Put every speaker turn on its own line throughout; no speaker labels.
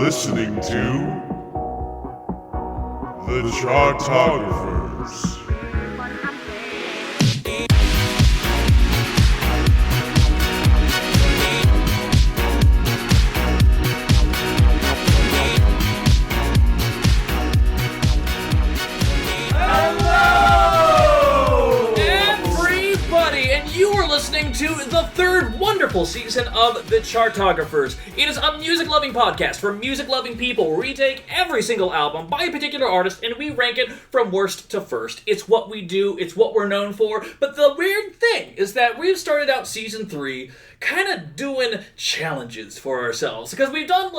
listening to the Chartographers.
Listening to the third wonderful season of the Chartographers. It is a music-loving podcast for music-loving people where we take every single album by a particular artist and we rank it from worst to first. It's what we do, it's what we're known for, but the weird thing is that we've started out season 3 kind of doing challenges for ourselves, because we've done,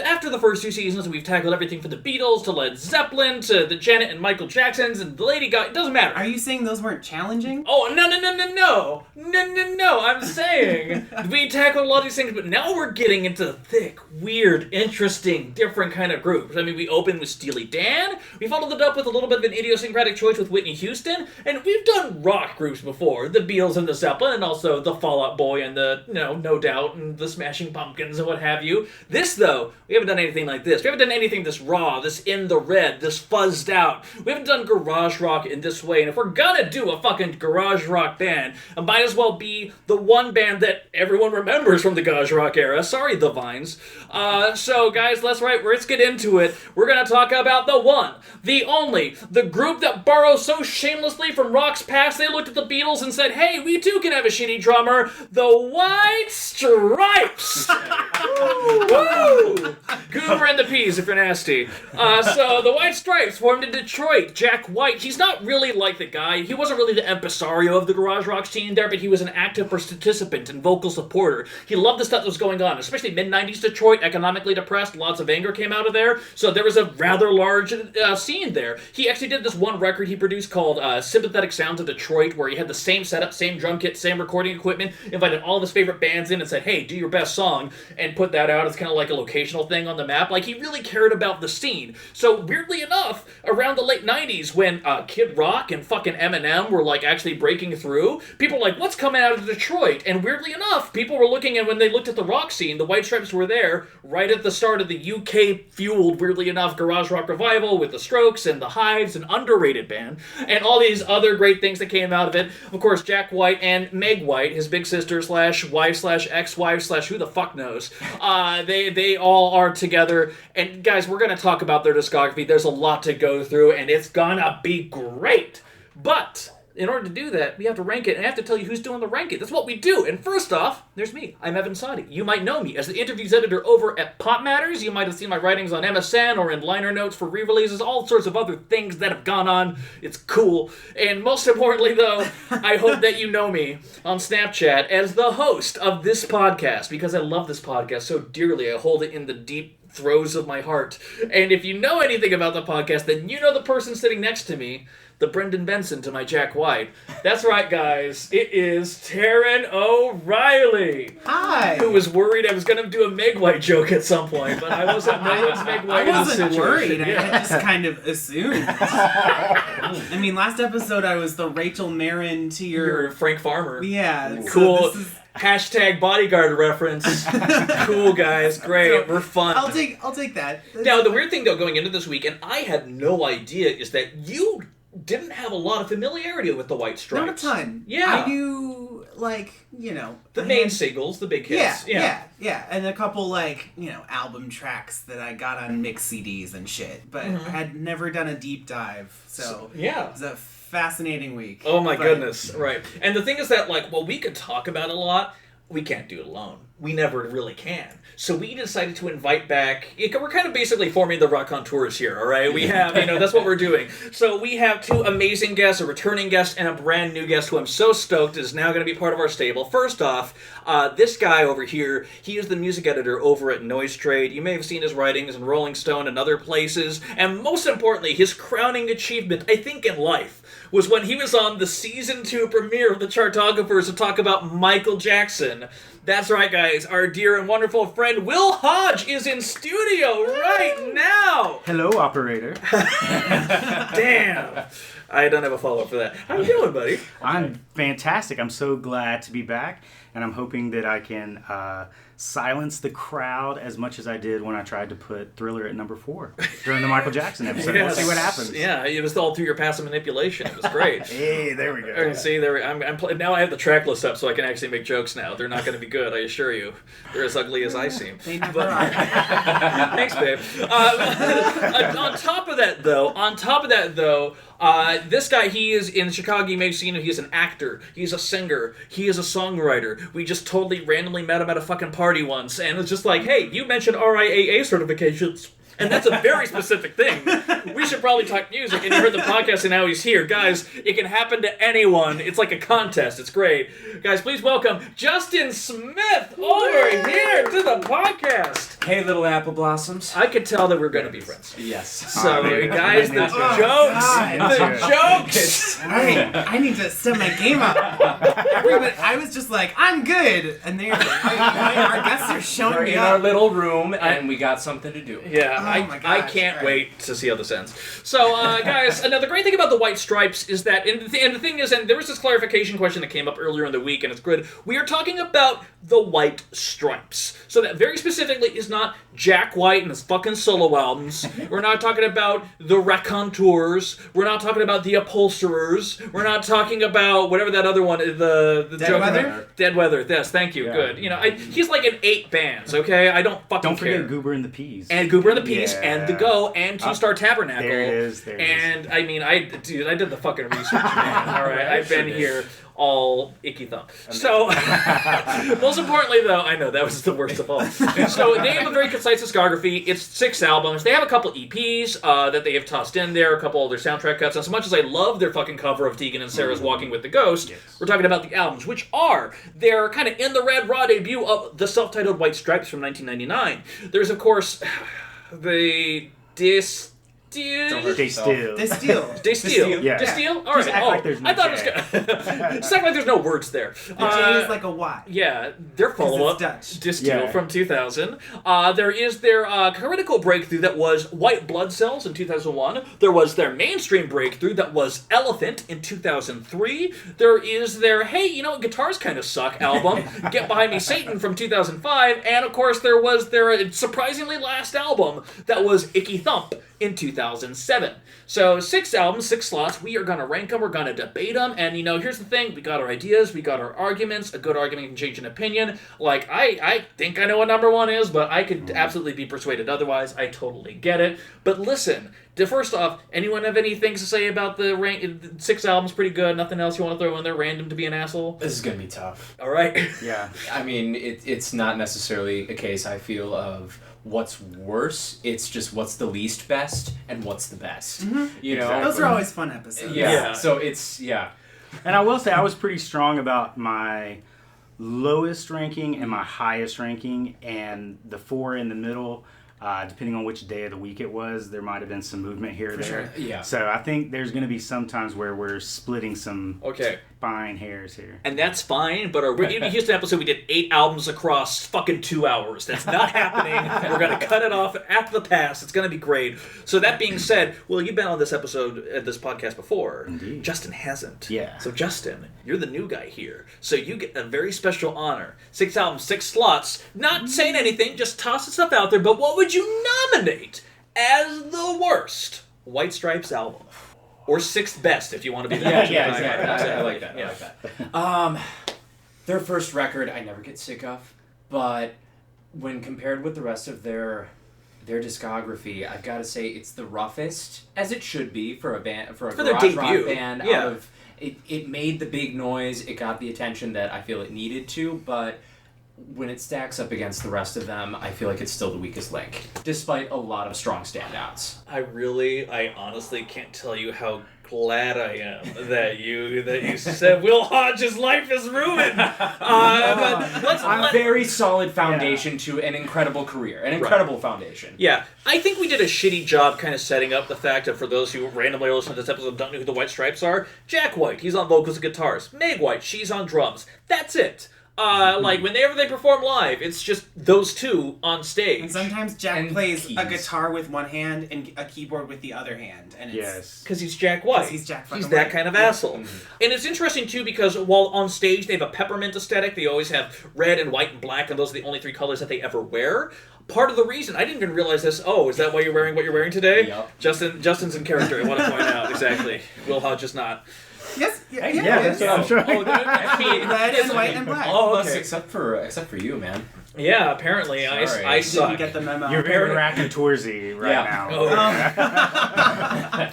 after the first 2 seasons, we've tackled everything from the Beatles to Led Zeppelin to the Janet and Michael Jacksons and the Lady Gaga. It doesn't matter.
Are you saying those weren't challenging?
Oh, no. I'm saying we tackled a lot of these things, but now we're getting into thick, weird, interesting, different kind of groups. I mean, we opened with Steely Dan, we followed it up with a little bit of an idiosyncratic choice with Whitney Houston, and we've done rock groups before, the Beatles and the Zeppelin, and also the Fall Out Boy and the, No Doubt, and the Smashing Pumpkins and what have you. This, though, we haven't done anything like this. We haven't done anything this raw, this in the red, this fuzzed out. We haven't done garage rock in this way, and if we're gonna do a fucking garage rock band, it might as well be the one band that everyone remembers from the garage rock era. Sorry, the Vines. So, guys, let's get into it. We're gonna talk about the one, the only, the group that borrows so shamelessly from rock's past they looked at the Beatles and said, hey, we too can have a shitty drummer, the White Stripes! Woo! Goober and the Peas if you're nasty. So, the White Stripes formed in Detroit. Jack White, he's not really like the guy, he wasn't really the impresario of the garage rock scene there, but he was an active participant and vocal supporter. He loved the stuff that was going on, especially mid-90s Detroit, economically depressed, lots of anger came out of there, so there was a rather large scene there. He actually did this one record he produced called Sympathetic Sounds of Detroit, where he had the same setup, same drum kit, same recording equipment, invited all of his favorite bands in and said, hey, do your best song, and put that out as kind of like a locational thing on the map. Like, he really cared about the scene. So, weirdly enough, around the late 90s, when Kid Rock and fucking Eminem were, actually breaking through, people were like, what's coming out of Detroit? And weirdly enough, people were looking at, when they looked at the rock scene, the White Stripes were there right at the start of the UK-fueled, weirdly enough, garage rock revival with the Strokes and the Hives, an underrated band, and all these other great things that came out of it. Of course, Jack White and Meg White, his big sister / wife / ex-wife / who the fuck knows, they all are together. And guys, we're going to talk about their discography. There's a lot to go through, and it's gonna be great. But in order to do that, we have to rank it, and I have to tell you who's doing the ranking. That's what we do. And first off, there's me. I'm Evan Sadi. You might know me as the interviews editor over at Pop Matters. You might have seen my writings on MSN or in liner notes for re-releases, all sorts of other things that have gone on. It's cool. And most importantly, though, I hope that you know me on Snapchat as the host of this podcast, because I love this podcast so dearly. I hold it in the deep throes of my heart. And if you know anything about the podcast, then you know the person sitting next to me, the Brendan Benson to my Jack White. That's right, guys. It is Taran O'Reilly.
Hi.
Who was worried I was going to do a Meg White joke at some point, but I wasn't Meg White.
I wasn't worried.
Yeah.
I just kind of assumed. I mean, last episode I was the Rachel Marin to your
Frank Farmer.
Yeah.
Cool.
So
Hashtag bodyguard reference. Cool, guys. Great. We're fun.
I'll take that.
Now, the weird thing, though, going into this week, and I had no idea, is that you didn't have a lot of familiarity with the White Stripes.
Not a ton.
Yeah.
I knew,
the main singles, the big hits.
Yeah. And a couple, album tracks that I got on mix CDs and shit. But I had never done a deep dive, so
yeah.
It was a fascinating week.
Oh my goodness, right. And the thing is that, while we could talk about it a lot, we can't do it alone. We never really can. So we decided to invite back... We're kind of basically forming the Rock Contours here, all right? We have, that's what we're doing. So we have 2 amazing guests, a returning guest and a brand new guest who I'm so stoked is now going to be part of our stable. First off, this guy over here, he is the music editor over at NoiseTrade. You may have seen his writings in Rolling Stone and other places. And most importantly, his crowning achievement, I think, in life, was when he was on the Season 2 premiere of the Chartographers to talk about Michael Jackson. That's right, guys. Our dear and wonderful friend Will Hodge is in studio right now.
Hello, operator.
Damn. I don't have a follow-up for that. How you doing, buddy?
I'm fantastic. I'm so glad to be back, and I'm hoping that I can silence the crowd as much as I did when I tried to put Thriller at number 4 during the Michael Jackson episode. We'll see what happens.
Yeah, it was all through your passive manipulation. It was great.
Hey, there we go.
See, now I have the track list up so I can actually make jokes now. They're not going to be good, I assure you. They're as ugly as I seem.
They never are.
Thanks, babe. On top of that, though, this guy, he is in the Chicago music scene. He's an actor. He's a singer. He is a songwriter. We just totally randomly met him at a fucking party once, and it's just like, hey, you mentioned RIAA certifications. And that's a very specific thing. We should probably talk music. And you heard the podcast and now he's here. Guys, it can happen to anyone. It's like a contest. It's great. Guys, please welcome Justin Smith over here to the podcast.
Hey, little apple blossoms.
I could tell that we're going to be friends.
Yes.
So, guys, the jokes.
I need to step my game up. Everybody, I was just like, I'm good. And they're our guests are showing
We're
me
in
up.
our little room, and we got something to do.
Yeah,
Oh my
I
gosh,
can't
right.
wait to see how this ends. So, guys, now the great thing about the white stripes is that, and the thing is, and there was this clarification question that came up earlier in the week, and it's good. We are talking about the white stripes. So that very specifically is not Jack White and his fucking solo albums. We're not talking about the raconteurs. We're not talking about the upholsterers. We're not talking about whatever that other one is. The
Dead
joke-
Weather?
Dead Weather. Yes, thank you.
Yeah.
Good. You know, he's like in 8 bands. Okay, I don't fucking
Don't
care.
forget Goober and the Peas.
And Goober and the Peas,
Yeah.
and The Go, and Two-Star Tabernacle.
There it is, there it is.
And, I mean, I did the fucking research, man. All right, I've been here all icky thumb. So, most importantly, though, I know, that was the worst of all. So, they have a very concise discography. It's 6 albums. They have a couple EPs that they have tossed in there, a couple of their soundtrack cuts. And as much as I love their fucking cover of Tegan and Sarah's Walking with the Ghost, we're talking about the albums, which are their kind of in the red raw debut of the self-titled White Stripes from 1999. There's, of course, the Distill.
They still.
Distill.
Yeah.
Distill? All
Just
right.
act like there's no
I thought it was
J.
good. It's like there's no words there.
The J is like a Y.
Yeah, their follow-up,
Dutch.
Distill
Yeah.
from 2000. There is their critical breakthrough that was White Blood Cells in 2001. There was their mainstream breakthrough that was Elephant in 2003. There is their, hey, you know, guitars kind of suck album, Get Behind Me Satan from 2005. And, of course, there was their surprisingly last album that was Icky Thump in 2007. So 6 albums, 6 slots. We are going to rank them. We're going to debate them. And, you know, here's the thing. We got our ideas. We got our arguments. A good argument can change an opinion. Like, I think I know what number 1 is, but I could absolutely be persuaded otherwise. I totally get it. But listen, first off, anyone have any things to say about the 6 albums? Pretty good. Nothing else you want to throw in there random to be an asshole?
This is going to be tough.
All right.
Yeah.
I mean, it's not necessarily a case, I feel, of what's worse. It's just what's the least best and what's the best. You know?
Exactly.
Those are always fun episodes.
Yeah. So it's, yeah.
And I will say I was pretty strong about my lowest ranking and my highest ranking, and the 4 in the middle, depending on which day of the week it was, there might have been some movement here or there.
sure. Yeah.
So I think there's going to be some times where we're splitting some
Okay.
fine hairs here.
And that's fine, but our Whitney Houston episode, we did 8 albums across fucking 2 hours. That's not happening. We're going to cut it off at the pass. It's going to be great. So that being said, well, you've been on this episode, this podcast before.
Indeed.
Justin hasn't.
Yeah.
So Justin, you're the new guy here. So you get a very special honor. 6 albums, 6 slots. Not saying anything, just tossing stuff out there, but what would you nominate as the worst White Stripes album? Or 6th best, if you want to be that.
Yeah, exactly. I like that.
Yeah.
I like that. Their first record, I never get sick of, but when compared with the rest of their discography, I've got to say it's the roughest, as it should be for a band, for
their
garage rock
debut.
band.
Yeah.
Out of it made the big noise. It got the attention that I feel it needed to, but when it stacks up against the rest of them, I feel like it's still the weakest link, despite a lot of strong standouts.
I honestly can't tell you how glad I am that you said Will Hodge's life is ruined. But
A very solid foundation to an incredible career, an incredible foundation.
Yeah, I think we did a shitty job kind of setting up the fact that for those who randomly are listening to this episode and don't know who the White Stripes are, Jack White, he's on vocals and guitars. Meg White, she's on drums. That's it. Like, whenever they perform live, it's just those two on stage.
And sometimes Jack
And
plays
keys.
a guitar with one hand and a keyboard with the other hand. And it's,
Yes.
Because he's Jack White.
'Cause he's Jack fucking
He's that
White.
kind of asshole. And it's interesting, too, because while on stage they have a peppermint aesthetic, they always have red and white and black, and those are the only three colors that they ever wear. Part of the reason, I didn't even realize this, is that why you're wearing what you're wearing today?
Yep.
Justin's in character, I want to point out, exactly. Will Hodge is not.
Yes, yeah,
Yeah, that's what I'm sure.
I mean,
Red and white and black.
Oh,
Us,
okay.
except for you, man.
Yeah, apparently,
Sorry.
I
Didn't
suck.
get the memo.
You're very racontoursy right
Yeah.
now.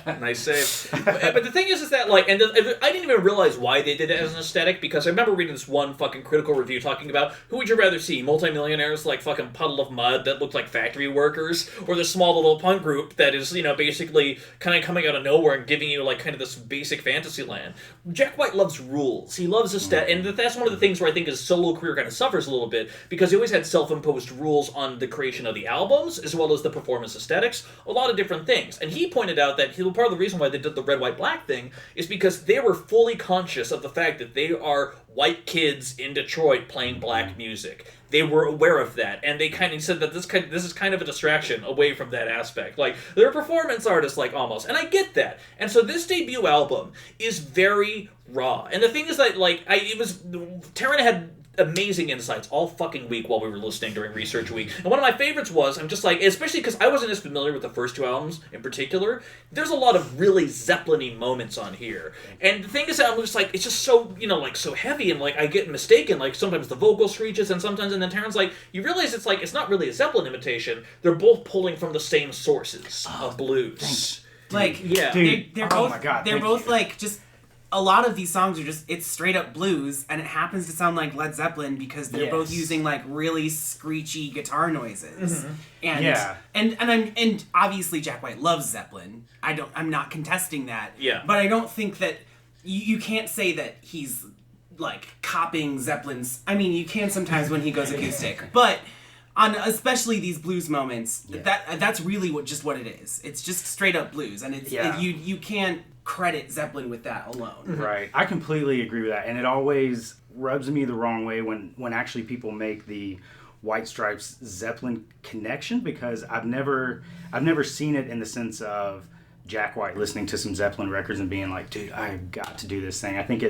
Oh. Nice save. But the thing is that, like, I didn't even realize why they did it as an aesthetic, because I remember reading this one fucking critical review talking about who would you rather see, multimillionaires like fucking puddle of mud that look like factory workers, or this small little punk group that is, basically kind of coming out of nowhere and giving you, like, kind of this basic fantasy land. Jack White loves rules. He loves aesthetic, and that's one of the things where I think his solo career kind of suffers a little bit, because he always had self-imposed rules on the creation of the albums, as well as the performance aesthetics, a lot of different things. And he pointed out that part of the reason why they did the red, white, black thing is because they were fully conscious of the fact that they are white kids in Detroit playing black music. They were aware of that, and they kind of said that this is kind of a distraction away from that aspect. Like, they're performance artists, like, almost, and I get that. And so this debut album is very raw. And the thing is that, like, Taran had amazing insights all fucking week while we were listening during research week. And one of my favorites was, I'm just like, especially because I wasn't as familiar with the first two albums in particular, there's a lot of really Zeppelin-y moments on here. And the thing is that I'm just like, it's just so, like, so heavy, and, like, I get mistaken, like, sometimes the vocal screeches, and then Taran's like, you realize it's like, it's not really a Zeppelin imitation, they're both pulling from the same sources of blues.
Like,
Yeah.
Dude,
they're
oh
both,
my God,
they're
thank
both
you.
like, just, a lot of these songs are just, it's straight up blues, and it happens to sound like Led Zeppelin because they're both
Yes.
using, like, really screechy guitar noises. And,
Yeah.
and obviously Jack White loves Zeppelin. I'm not contesting that.
Yeah.
But I don't think that, you can't say that he's, like, copying Zeppelin's, I mean, you can sometimes when he goes acoustic, but on especially these blues moments, that's really what it is. It's just straight up blues, and you can't credit Zeppelin with that alone.
Right. I completely agree with that. And it always rubs me the wrong way when actually people make the White Stripes Zeppelin connection, because I've never seen it in the sense of Jack White listening to some Zeppelin records and being like, dude, I've got to do this thing. I think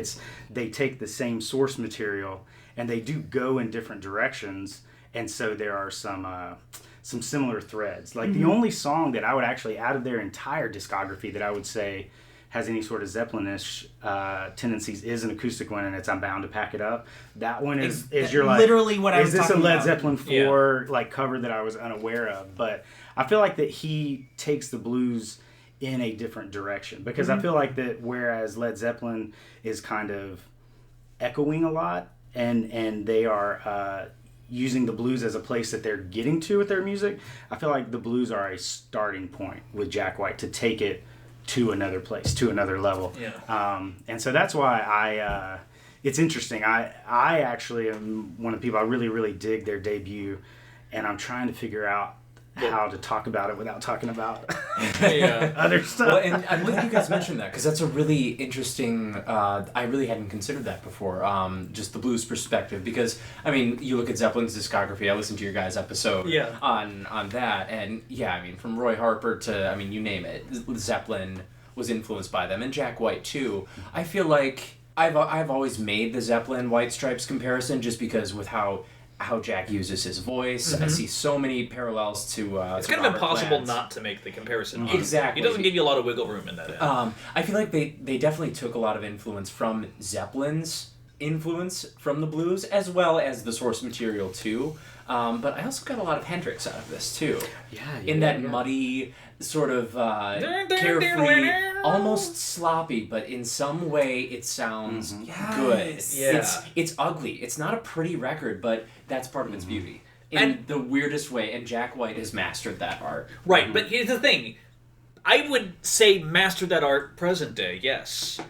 they take the same source material and they do go in different directions, and so there are some similar threads. Like the only song that I would actually, out of their entire discography, that I would say has any sort of Zeppelin-ish tendencies is an acoustic one, and it's "I'm Bound to Pack It Up." That one is you're like,
literally what I was
is this a
talking
Led
about.
Zeppelin 4 like cover that I was unaware of? But I feel like that he takes the blues in a different direction, because I feel like that whereas Led Zeppelin is kind of echoing a lot, and they are using the blues as a place that they're getting to with their music, I feel like the blues are a starting point with Jack White to take it to another place, to another level.
Yeah.
And so that's why it's interesting. I actually am one of the people, I really, really dig their debut, and I'm trying to figure out how to talk about it without talking about other stuff.
Well, and I'm glad you guys mentioned that, because that's a really interesting, I really hadn't considered that before, just the blues perspective, because, I mean, you look at Zeppelin's discography, I listened to your guys' episode on that, and yeah, I mean, from Roy Harper to, I mean, you name it, Zeppelin was influenced by them, and Jack White too. I feel like I've always made the Zeppelin White Stripes comparison, just because with how Jack uses his voice. I see so many parallels to
It's
to
kind of
Robert
impossible
Plant's.
not to make the comparison.
Exactly.
He doesn't give you a lot of wiggle room in that end.
I feel like they definitely took a lot of influence from Zeppelin's influence from the blues, as well as the source material too. But I also got a lot of Hendrix out of this too. In that muddy, sort of carefree, almost sloppy, but in some way it sounds good.
Yeah.
It's ugly. It's not a pretty record, but that's part of its beauty. In the weirdest way, and Jack White has mastered that art.
Right, but here's the thing. I would say master that art present day, yes.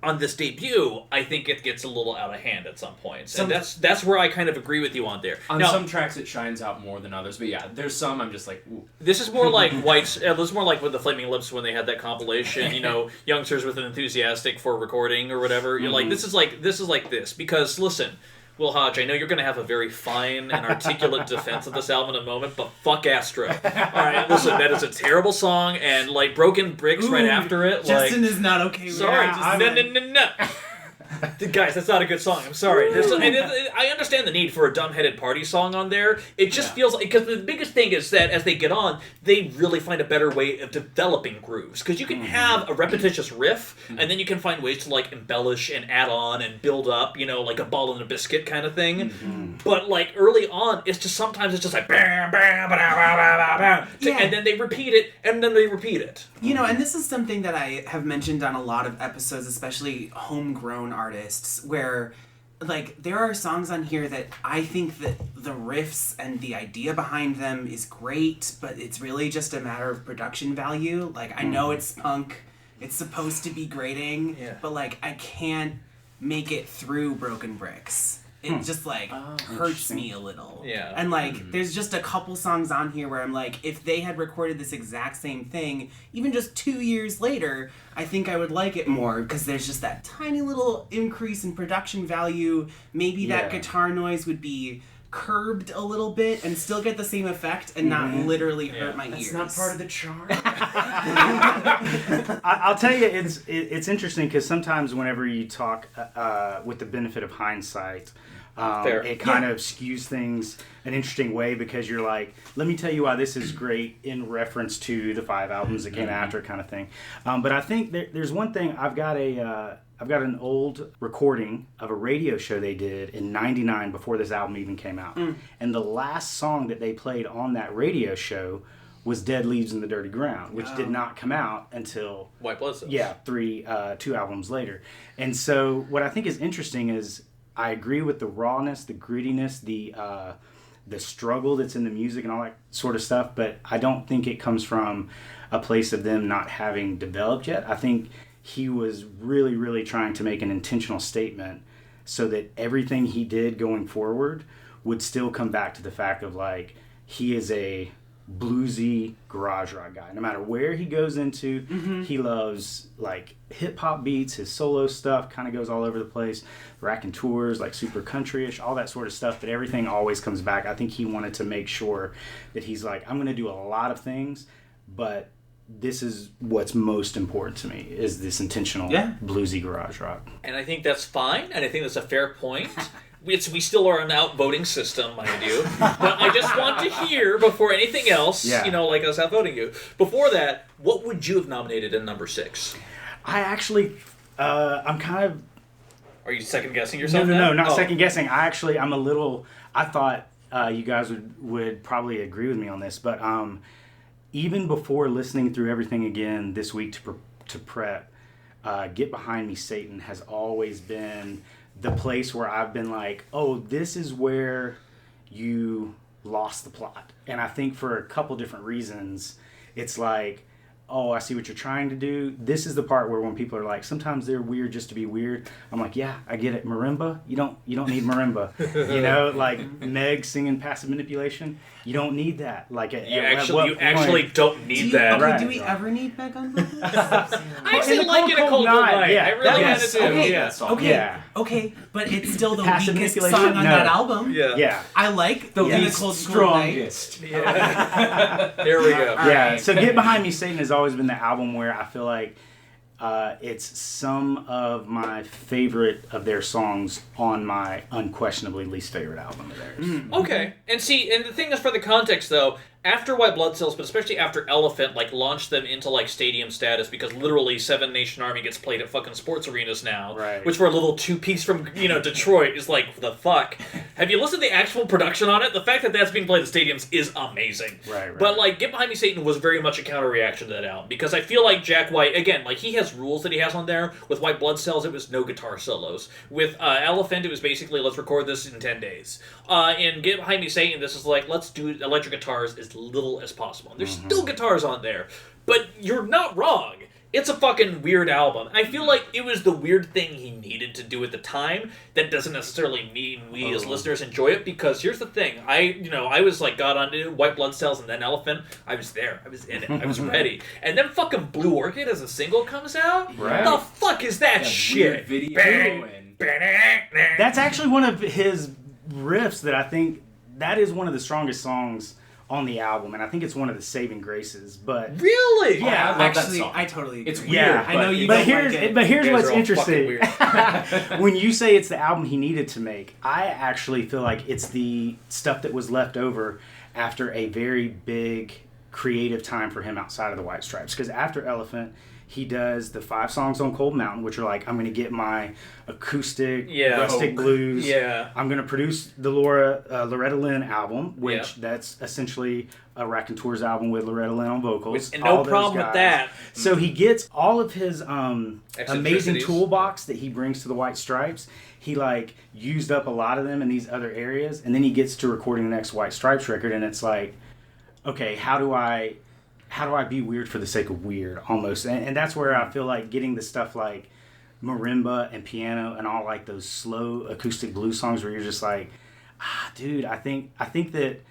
On this debut, I think it gets a little out of hand at some points. And that's where I kind of agree with you on there.
On
Now,
some tracks it shines out more than others, but yeah, there's some I'm just like, ooh.
this is more like White's. This is more like with the Flaming Lips when they had that compilation. youngsters with an enthusiastic for recording or whatever. You're like, this is like this because listen, Well, Hodge, I know you're going to have a very fine and articulate defense of this album in a moment, but fuck Astro. All right, listen, that is a terrible song, and like Broken Bricks right after it.
Justin
like,
is not okay with
sorry,
that.
no. Guys, that's not a good song. I'm sorry. I understand the need for a dumbheaded party song on there. It just feels like, because the biggest thing is that as they get on, they really find a better way of developing grooves. Because you can have a repetitious riff, and then you can find ways to like embellish and add on and build up, you know, like a ball and a biscuit kind of thing. But like early on, it's just sometimes it's just like bam, bam, bam, bam, bam, bam, and then they repeat it, and then they repeat it.
You know, and this is something that I have mentioned on a lot of episodes, especially homegrown artists, where like there are songs on here that I think that the riffs and the idea behind them is great, but it's really just a matter of production value. Like I know it's punk, it's supposed to be grating, but like I can't make it through Broken Bricks. It just like hurts me a little.
Yeah.
And like there's just a couple songs on here where I'm like, if they had recorded this exact same thing, even just 2 years later, I think I would like it more, because there's just that tiny little increase in production value. Maybe that guitar noise would be curbed a little bit and still get the same effect and not literally hurt my ears.
It's not part of the charm.
I'll tell you, it's interesting because sometimes whenever you talk with the benefit of hindsight, it kind of skews things an interesting way, because you're like, let me tell you why this is great in reference to the 5 albums that came after, kind of thing. But I think there's one thing. I've got an old recording of a radio show they did in '99 before this album even came out. And the last song that they played on that radio show was Dead Leaves in the Dirty Ground, which did not come out until
White Blood Cells.
Yeah, 2 albums later. And so what I think is interesting is I agree with the rawness, the grittiness, the struggle that's in the music and all that sort of stuff, but I don't think it comes from a place of them not having developed yet. I think he was really, really trying to make an intentional statement so that everything he did going forward would still come back to the fact of like, he is a bluesy garage rock guy. No matter where he goes into, he loves like hip hop beats. His solo stuff kind of goes all over the place. Racking tours, like super countryish, all that sort of stuff. But everything always comes back. I think he wanted to make sure that he's like, I'm going to do a lot of things, but this is what's most important to me, is this intentional bluesy garage rock.
And I think that's fine, and I think that's a fair point. We still are an outvoting system, mind you. But I just want to hear, before anything else, you know, like us outvoting you, before that, what would you have nominated in number 6?
I actually, I'm kind of...
Are you second-guessing yourself?
No, not second-guessing. I'm a little... I thought you guys would probably agree with me on this, but even before listening through everything again this week to prep, Get Behind Me, Satan has always been the place where I've been like, oh, this is where you lost the plot. And I think for a couple different reasons, it's like, oh, I see what you're trying to do. This is the part where when people are like, sometimes they're weird just to be weird. I'm like, yeah, I get it. Marimba? You don't need marimba. You know, like Meg singing Passive Manipulation. You don't need that. Like,
you actually don't need that.
Okay, do we ever need Meg on vocals?
I actually like it a cold night.
Yeah,
I really kind of do.
Okay, but it's still the
Passive
weakest
Manipulation?
song on
No.
that album.
Yeah.
I like the
Least
cold night.
strongest.
There we go.
Yeah, so Get Behind Me, Satan has always been the album where I feel like it's some of my favorite of their songs on my unquestionably least favorite album of theirs.
Okay. And see, and the thing is, for the context, though, after White Blood Cells, but especially after Elephant, like, launched them into, like, stadium status, because literally Seven Nation Army gets played at fucking sports arenas now,
Right.
which for a little two-piece from, you know, Detroit is like, the fuck? Have you listened to the actual production on it? The fact that that's being played at stadiums is amazing.
Right.
But, like, Get Behind Me, Satan was very much a counter-reaction to that album, because I feel like Jack White, again, like, he has rules that he has on there. With White Blood Cells, it was no guitar solos. With Elephant, it was basically, let's record this in 10 days. In Get Behind Me, Satan, this is like, let's do electric guitars as little as possible. And there's still guitars on there, but you're not wrong. It's a fucking weird album. I feel like it was the weird thing he needed to do at the time. That doesn't necessarily mean we as listeners enjoy it, because here's the thing. I was like, got on White Blood Cells and then Elephant. I was there. I was in it. I was ready. And then fucking Blue Orchid as a single comes out?
Right.
The fuck is that shit?
Weird video.
Bang, bang.
That's actually one of his riffs that I think that is one of the strongest songs on the album, and I think it's one of the saving graces. But
Really?
Yeah,
I love
Actually,
that song.
I totally agree.
It's weird.
Yeah,
I know you
but
don't
here's
like it.
but here's
You guys
what's
are all fucking
interesting.
weird.
When you say it's the album he needed to make, I actually feel like it's the stuff that was left over after a very big creative time for him outside of the White Stripes. Because after Elephant, he does the 5 songs on Cold Mountain, which are like, I'm going to get my acoustic, rustic blues.
Yeah.
I'm going to produce the Loretta Lynn album, which that's essentially a Raconteurs album with Loretta Lynn on vocals.
And
all
no
those
problem with
guys.
that.
So he gets all of his amazing
Eccentricities.
toolbox that he brings to the White Stripes. He like used up a lot of them in these other areas, and then he gets to recording the next White Stripes record, and it's like, okay, how do I be weird for the sake of weird, almost? And that's where I feel like getting the stuff like marimba and piano and all like those slow acoustic blues songs where you're just like, dude, I think that,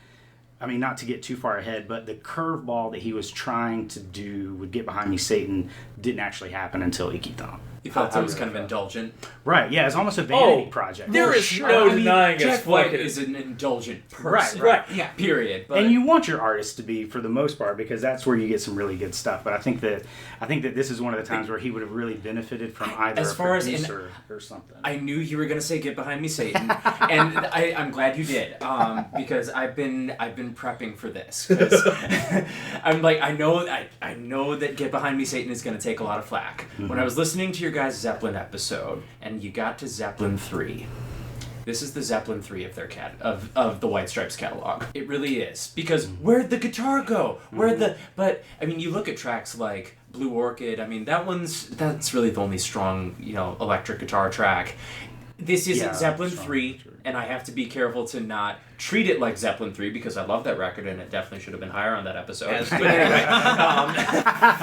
I mean, not to get too far ahead, but the curveball that he was trying to do with Get Behind Me, Satan didn't actually happen until Icky Thumb.
You felt it was kind of indulgent.
Right, yeah, it's almost a vanity project.
There is no denying it's
Jack White
fucking...
is an indulgent person.
Right.
Yeah.
Period. But
And you want your artists to be, for the most part, because that's where you get some really good stuff. But I think that this is one of the times where he would have really benefited from either
As
a
far as
producer or something.
I knew you were gonna say "Get Behind Me, Satan," and I'm glad you did, because I've been prepping for this. 'Cause I'm like, I know that "Get Behind Me, Satan" is gonna take a lot of flack. When I was listening to your guys' Zeppelin episode, and you got to Zeppelin 3. This is the Zeppelin 3 of their of the White Stripes catalog. It really is, because where'd the guitar go? But I mean, you look at tracks like Blue Orchid. I mean, that's really the only strong, electric guitar track. This isn't Zeppelin
strong
3,
electric.
and I have to be careful to not treat it like Zeppelin 3 because I love that record and it definitely should have been higher on that episode.
As
But
do
anyway,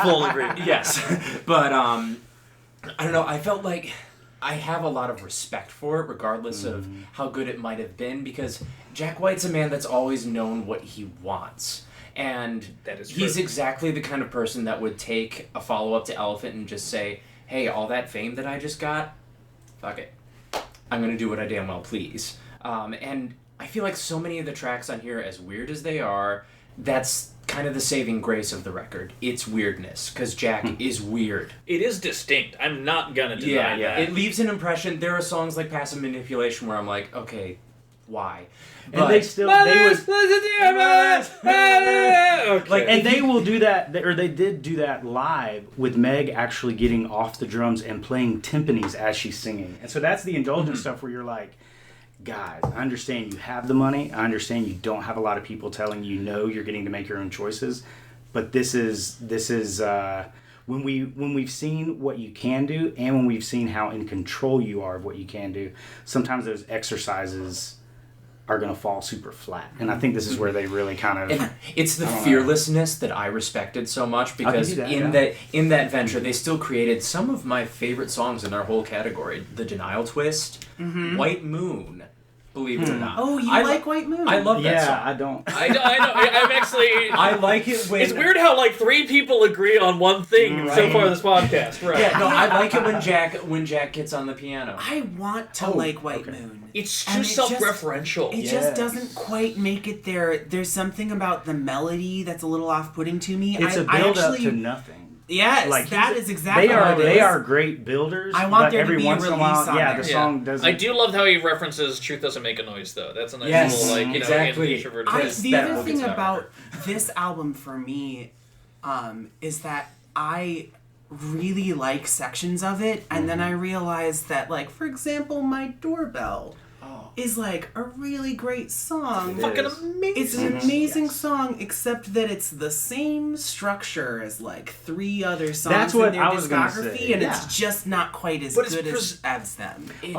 Full agreement.
yes, but I don't know. I felt like I have a lot of respect for it, regardless of how good it might have been, because Jack White's a man that's always known what he wants. And
That is
he's
true.
exactly the kind of person that would take a follow-up to Elephant and just say, hey, all that fame that I just got, fuck it. I'm going to do what I damn well please. And I feel like so many of the tracks on here, as weird as they are, that's kind of the saving grace of the record. It's weirdness, because Jack is weird.
It is distinct. I'm not gonna deny that.
It leaves an impression. There are songs like Passive Manipulation where I'm like, okay, why?
And they would
Okay.
and they will do that, or they did do that live with Meg actually getting off the drums and playing timpanis as she's singing. And so that's the indulgent stuff where you're like, guys, I understand you have the money. I understand you don't have a lot of people telling you no, you're getting to make your own choices. But this is when we've seen what you can do, and when we've seen how in control you are of what you can do, sometimes those exercises are going to fall super flat. And I think this is where they really kind of...
And it's the fearlessness that I respected so much, because
I'll give you that,
in that venture, they still created some of my favorite songs in our whole category. The Denial Twist, White Moon, believe it or not.
Oh, you
I
like White Moon?
I love that
Yeah,
song.
I don't...
I know. I'm actually.
I like it when...
It's weird how like 3 people agree on one thing so far this podcast. Right.
Yeah, no, I like it when Jack gets on the piano.
I want to like White Moon.
It's
And
too
it just-
self-referential.
It
Yeah.
just doesn't quite make it there. There's something about the melody that's a little off-putting to me.
It's a
I
build up
actually,
to nothing.
Yes,
Like
that is exactly
they are
what it is.
they are great builders.
I want
but
there to
every
be a
once in a
release
while,
on
yeah,
there.
the song doesn't.
I do love how he references "Truth Doesn't Make a Noise," though. That's a nice
Yes,
little like
exactly.
introverted.
The
that
other
will
thing
get to
about this album for me is that I really like sections of it, and then I realized that, like, for example, My Doorbell is like a really great song.
Fucking
is.
amazing.
It's an amazing song, except that it's the same structure as like 3 other songs
That's what
in their
I was gonna
discography,
say,
and
yeah.
it's just not quite as
But it's
good
pres-
as them.
I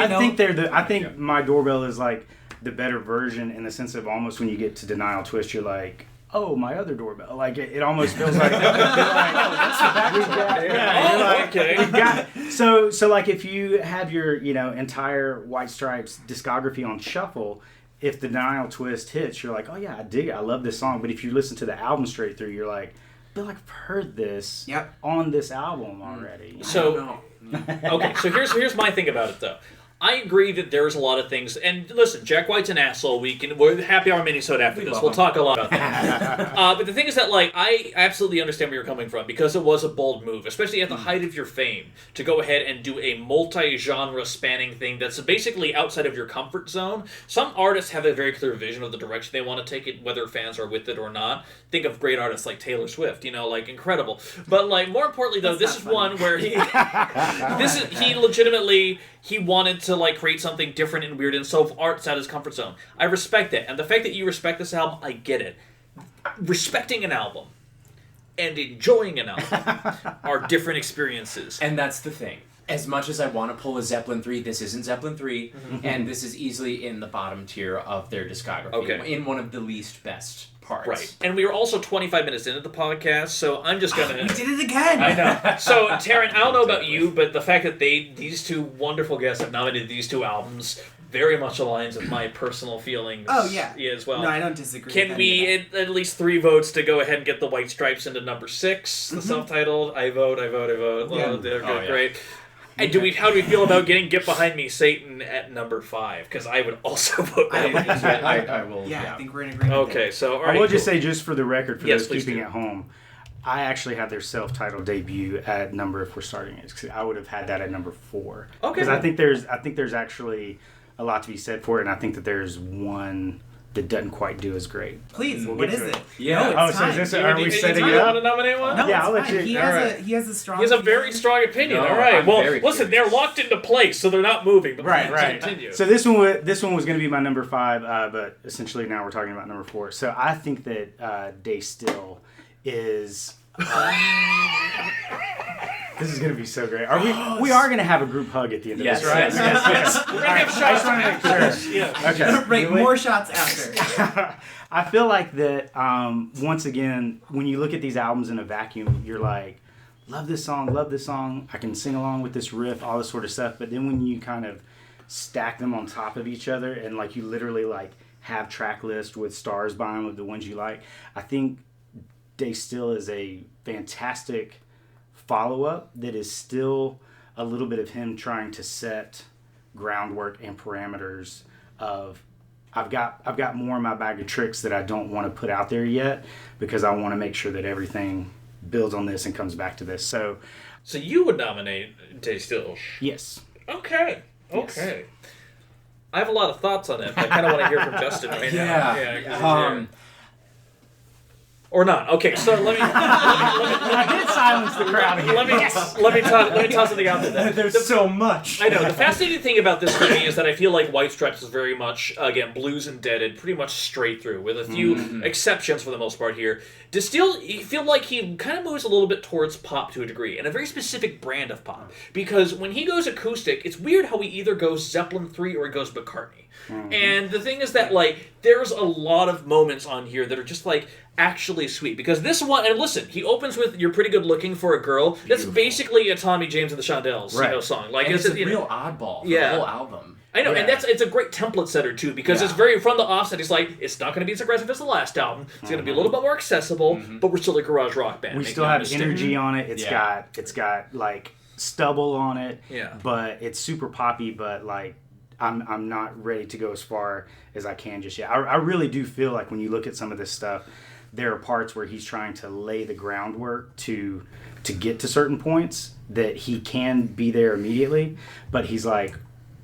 know-
think I think My Doorbell is like the better version in the sense of almost when you get to Denial Twist, you're like, oh, my other doorbell. Like it almost feels like, that's the back.
Okay.
So like if you have your entire White Stripes discography on shuffle, if the Denial Twist hits, you're like, oh yeah, I dig it, I love this song. But if you listen to the album straight through, you're like, I feel like I've heard this on this album already.
So okay, so here's my thing about it though. I agree that there's a lot of things, and listen, Jack White's an asshole. We're happy hour minisode after this. We'll talk a lot about that. But the thing is that, like, I absolutely understand where you're coming from, because it was a bold move, especially at the height of your fame, to go ahead and do a multi-genre spanning thing that's basically outside of your comfort zone. Some artists have a very clear vision of the direction they want to take it, whether fans are with it or not. Think of great artists like Taylor Swift, like incredible. But like more importantly though, this is one where he legitimately wanted to like create something different and weird and so outside his comfort zone. I respect that. And the fact that you respect this album, I get it. Respecting an album and enjoying an album are different experiences.
And that's the thing. As much as I want to pull a Zeppelin 3, this isn't Zeppelin 3, and this is easily in the bottom tier of their discography, in one of the least best parts.
Right. And we were also 25 minutes into the podcast, so I'm just going to...
We did it again!
I know. So, Taran, I don't know about you, but the fact that these two wonderful guests have nominated these two albums very much aligns with my personal feelings.
Oh, yeah.
As well.
No, I don't disagree.
Can we at least 3 votes to go ahead and get the White Stripes into number 6, the self-titled? I vote. Well, they're good, great. And how do we feel about getting Get Behind Me, Satan at number 5? Because I would also vote that.
I will.
Yeah, I think we're in agreement.
Okay, so all right,
I will just say, just for the record, for those keeping
do.
at home, I actually had their self-titled debut at number, if we're starting it, I would have had that at number 4. Okay. Because I think there's actually a lot to be said for it, and I think that there's one that doesn't quite do as great.
Please, what is it?
Yeah.
No, it's
so
time.
are we setting it
You
up?
want to nominate one?
No,
Yeah, I'll
it's
let
fine.
you-
He has a strong.
He has a very strong opinion.
No,
all right.
I'm
Well,
very
listen,
curious.
they're locked into place, so they're not moving. But
Right.
Continue.
So this one was going to be my number 5, but essentially now we're talking about number 4. So I think that Day Still is. This is going to be so great. We are going to have a group hug at the end of this, right?
Yes. We're gonna have shots.
I just want to make sure.
Yeah.
Okay.
Right, more shots after.
I feel like that, once again, when you look at these albums in a vacuum, you're like, love this song, I can sing along with this riff, all this sort of stuff. But then when you kind of stack them on top of each other and like you literally like have track list with stars by them of the ones you like, I think Day Still is a fantastic follow-up that is still a little bit of him trying to set groundwork and parameters of I've got more in my bag of tricks that I don't want to put out there yet because I want to make sure that everything builds on this and comes back to this. So
you would nominate Day Still?
yes.
Okay. I have a lot of thoughts on it, but I kind of want to hear from Justin right now. Yeah. Or not. Okay, so let me
I did silence the crowd again.
let me toss something out there.
There's so much.
I know. The fascinating thing about this for me is that I feel like White Stripes is very much, again, blues indebted, pretty much straight through, with a few exceptions for the most part here. Distill, you feel like he kind of moves a little bit towards pop to a degree, and a very specific brand of pop. Because when he goes acoustic, it's weird how he either goes Zeppelin 3 or he goes McCartney. And the thing is that, like, there's a lot of moments on here that are just, like, actually sweet. Because this one, and listen, he opens with "You're Pretty Good Looking for a Girl." That's basically a Tommy James and the Shondells song. Like,
and it's a real oddball for the whole album.
I know, and it's a great template setter too, because it's very from the offset. He's like, it's not going to be as aggressive as the last album. It's going to be a little bit more accessible, but we're still a garage rock band.
We still have energy on it. It's got like stubble on it.
Yeah.
But it's super poppy. But like, I'm not ready to go as far as I can just yet. I really do feel like when you look at some of this stuff, there are parts where he's trying to lay the groundwork to get to certain points that he can be there immediately, but he's like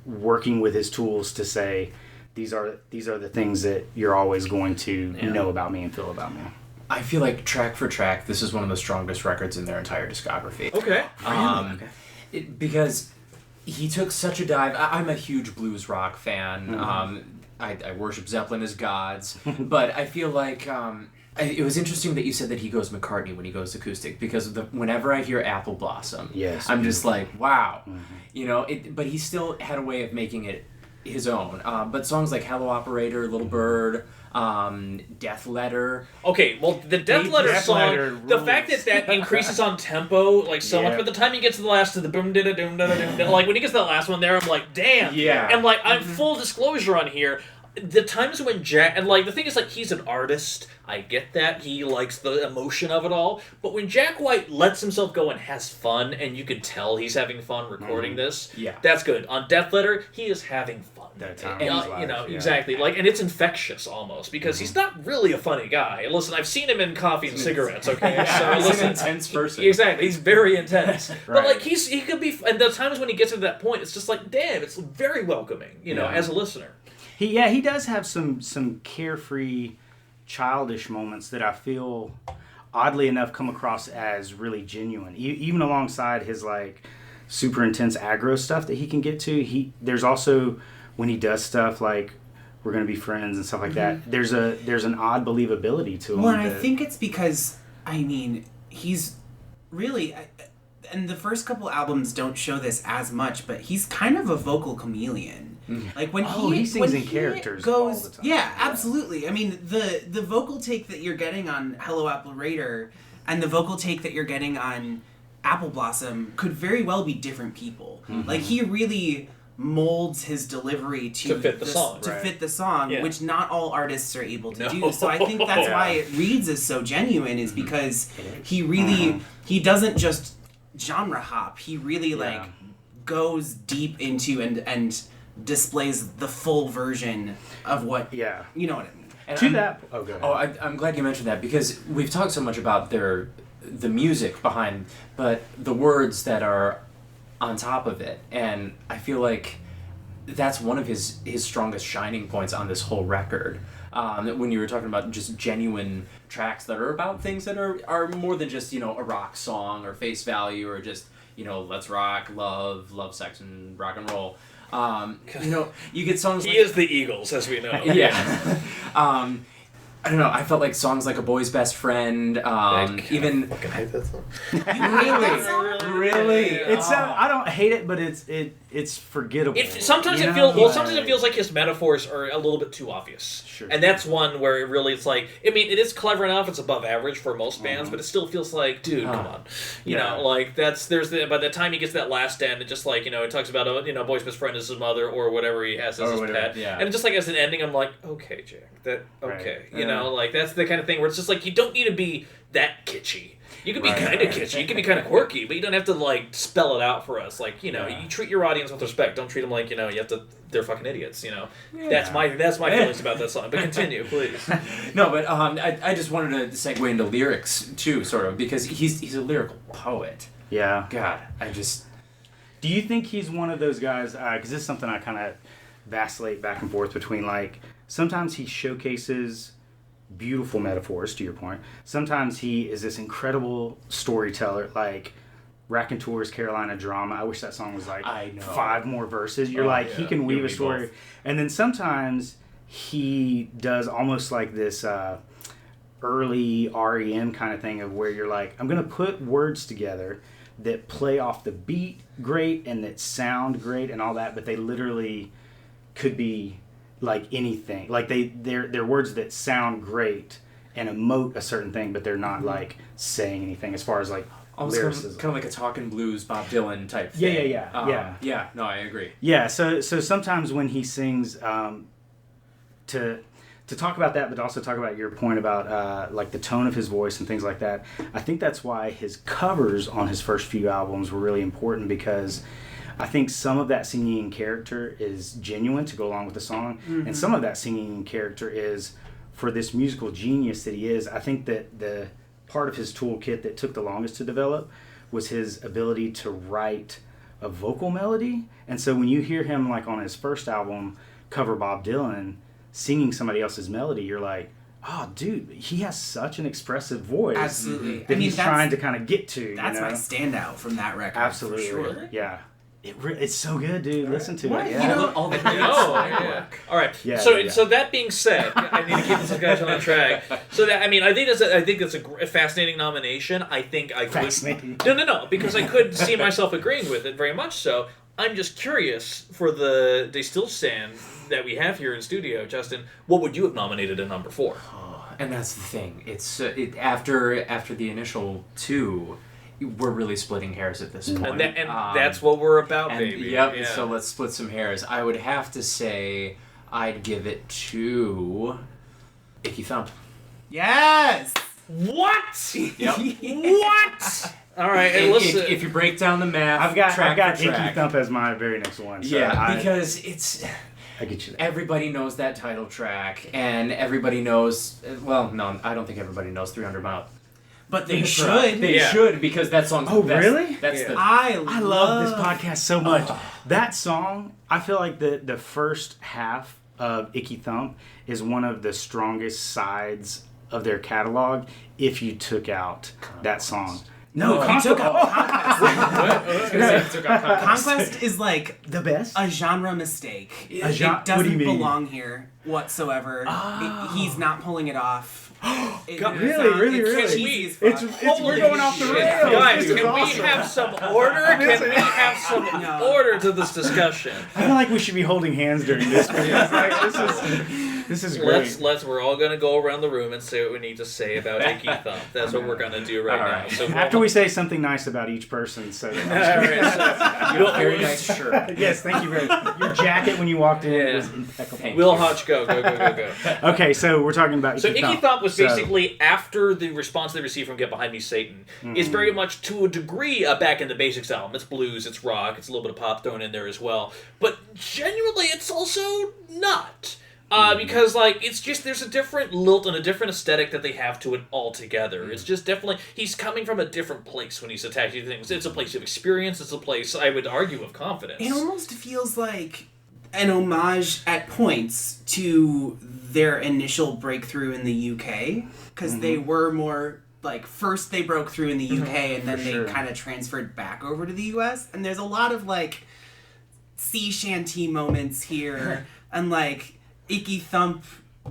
working with his tools to say these are the things that you're always going to know about me and feel about me.
I feel like track for track, this is one of the strongest records in their entire discography.
Okay.
Because he took such a dive. I'm a huge blues rock fan. I worship Zeppelin as gods, but I feel like it was interesting that you said that he goes McCartney when he goes acoustic, because whenever I hear Apple Blossom, I'm just like, wow, but he still had a way of making it his own. But songs like Hello Operator, Little Bird, Death Letter.
Okay, well, the Death Letter
Death
song,
Letter
the
rules.
fact that increases on tempo like so much,
Yeah.
by the time he gets to the last of the boom da da doom da da doom, like when he gets to that last one there, I'm like, damn.
Yeah.
And like, I'm full disclosure on here. The times when Jack, and like the thing is, like, he's an artist. I get that he likes the emotion of it all, but when Jack White lets himself go and has fun, and you can tell he's having fun recording this,
Yeah.
that's good. On Death Letter, he is having fun.
That time
And,
of his
you
life,
know,
yeah.
exactly. Like, and it's infectious almost because he's not really a funny guy. Listen, I've seen him in Coffee and Cigarettes. Okay, so
He's
listen,
an intense person.
exactly, he's very intense. But
Right.
like he could be, and the times when he gets to that point, it's just like, damn, it's very welcoming. You know,
Yeah.
as a listener.
He does have some carefree, childish moments that I feel, oddly enough, come across as really genuine. Even alongside his like super intense aggro stuff that he can get to, there's also when he does stuff like "We're Gonna Be Friends" and stuff like that. There's an odd believability to him.
Well, and I
that-
think it's because, I mean, he's really, and the first couple albums don't show this as much, but he's kind of a vocal chameleon. Like when
he sings
when
in characters
goes,
all the time.
yeah, absolutely. I mean, the vocal take that you're getting on Hello Operator and the vocal take that you're getting on Apple Blossom could very well be different people. Like he really molds his delivery to
fit the song,
to
right.
fit the song,
Yeah.
which not all artists are able to
No.
do. So I think that's
Yeah.
why it reads as so genuine, is because he really he doesn't just genre hop. He really like goes deep into and displays the full version of what
Yeah.
you know what I mean.
And
To
I'm-
that. Oh, go ahead.
Oh, I'm glad you mentioned that because we've talked so much about the music behind, but the words that are on top of it, and I feel like that's one of his strongest shining points on this whole record. When you were talking about just genuine tracks that are about things that are more than just, you know, a rock song or face value or just, you know, let's rock, love, sex, and rock and roll. You know, you get songs
He
like...
is the Eagles, as we know.
Yeah. I don't know. I felt like songs like "A Boy's Best Friend," even
fucking hate that song.
really.
It's I don't hate it, but it's forgettable.
Sometimes
you
it
know?
feels
Like-
sometimes it feels like his metaphors are a little bit too obvious.
Sure.
And that's one where it really it's like, I mean, it is clever enough, it's above average for most bands, but it still feels like, dude, come on. You
Yeah.
know, like by the time he gets to that last end, it just like, you know, it talks about you know, boy's best friend is his mother or whatever he has as
Or
his
whatever,
pet.
yeah.
And just like as an ending, I'm like, okay, Jack, that okay.
Right.
You know, like that's the kind of thing where it's just like you don't need to be that kitschy. You can be
Right,
kind of
right.
kitschy. You can be kind of quirky, but you don't have to like spell it out for us. Like, you know,
Yeah.
you treat your audience with respect. Don't treat them like, you know, you have to. They're fucking idiots. You know, that's my feelings about that song. But continue, please.
No, but I just wanted to segue into lyrics too, sort of, because he's a lyrical poet.
Yeah.
God, I just...
Do you think he's one of those guys? Because this is something I kind of vacillate back and forth between. Like sometimes he showcases beautiful metaphors, to your point. Sometimes he is this incredible storyteller, like Raconteur's Carolina Drama. I wish that song was like
I know.
5 more verses. You're
Oh,
like,
yeah.
he can
You
weave
and
a
me
story.
both.
And then sometimes he does almost like this early REM kind of thing of where you're like, I'm going to put words together that play off the beat great and that sound great and all that, but they literally could be like anything. Like they're words that sound great and emote a certain thing, but they're not like saying anything as far as like
Almost
lyricism.
kind of like a talking blues Bob Dylan type thing.
Yeah.
Yeah, no, I agree.
Yeah, so sometimes when he sings, to talk about that, but also talk about your point about like the tone of his voice and things like that, I think that's why his covers on his first few albums were really important, because I think some of that singing in character is genuine to go along with the song, and some of that singing in character is for this musical genius that he is. I think that the part of his toolkit that took the longest to develop was his ability to write a vocal melody. And so when you hear him like on his first album cover Bob Dylan singing somebody else's melody, you're like, oh dude, he has such an expressive voice.
Absolutely.
That
I mean,
he's
that's-
trying to kind of get to.
That's
you know?
my standout from that record.
Absolutely.
For sure.
Yeah. It's so good, dude. Listen to
What?
it.
You
Yeah.
know-
All the
Oh, yeah. All right.
Yeah,
so
yeah.
so that being said, I need to keep this discussion on track. So that I mean, I think that's a fascinating nomination. I think I could.
Fascinating.
No, because I could see myself agreeing with it very much so. I'm just curious for the De Still stand that we have here in studio, Justin. What would you have nominated at number 4?
And that's the thing. It's after the initial 2, we're really splitting hairs at this point.
And that's what we're about, baby.
Yep.
Yeah.
So let's split some hairs. I would have to say I'd give it to Icky Thump.
Yes.
What?
Yep.
What? All right, and listen.
If you break down the math,
I've got
track
Icky Thump as my very next one. So
because it's.
I get you there.
Everybody knows that title track, and everybody knows. Well, no, I don't think everybody knows 300 Mile.
But they should.
They should, because that song's.
Oh, really?
That's the.
I
love this podcast so much. That song, I feel like the first half of Icky Thump is one of the strongest sides of their catalog if you took out that song.
No, you took out
Conquest.
Conquest is like
The best?
a genre mistake. It
what do
doesn't
you mean?
belong here whatsoever. He's not pulling it off.
Really? We're going off the rails.
Guys,
This is
can we
awesome.
have some order? Can we have some order to this discussion?
I feel like we should be holding hands during this. Because, this is great.
We're all gonna go around the room and say what we need to say about Icky Thump. That's what we're gonna do right now. So
After we say something nice about each person, so
all right, so
You have a very nice shirt.
yes, thank you very much. Your jacket when you walked in was impeccable.
Will Hodge go.
Okay, so we're talking about
So Icky Thump was basically after the response they received from Get Behind Me, Satan. It's very much, to a degree, a Back in the Basics album. It's blues, it's rock, it's a little bit of pop thrown in there as well. But genuinely, it's also not. Because, it's just, there's a different lilt and a different aesthetic that they have to it altogether. It's just definitely, he's coming from a different place when he's attacking things. It's a place of experience, it's a place, I would argue, of confidence.
It almost feels like an homage at points to their initial breakthrough in the UK, because they were more, first they broke through in the UK, and then they kind of transferred back over to the US, and there's a lot of, sea shanty moments here, and, Icky Thump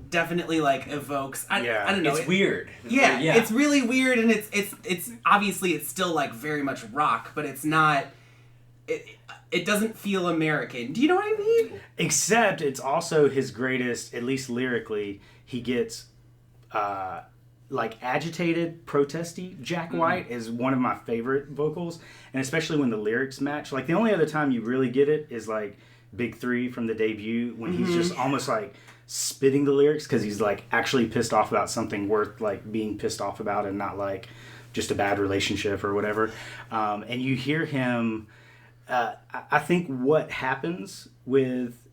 definitely evokes. I don't know.
It's weird.
Yeah, it's really weird, and it's obviously it's still very much rock, but it's not. It doesn't feel American. Do you know what I mean?
Except it's also his greatest, at least lyrically. He gets agitated, protesty. Jack White is one of my favorite vocals, and especially when the lyrics match. The only other time you really get it is Big 3 from the debut, when he's just almost spitting the lyrics because he's actually pissed off about something worth being pissed off about, and not just a bad relationship or whatever. And you hear him. I think what happens with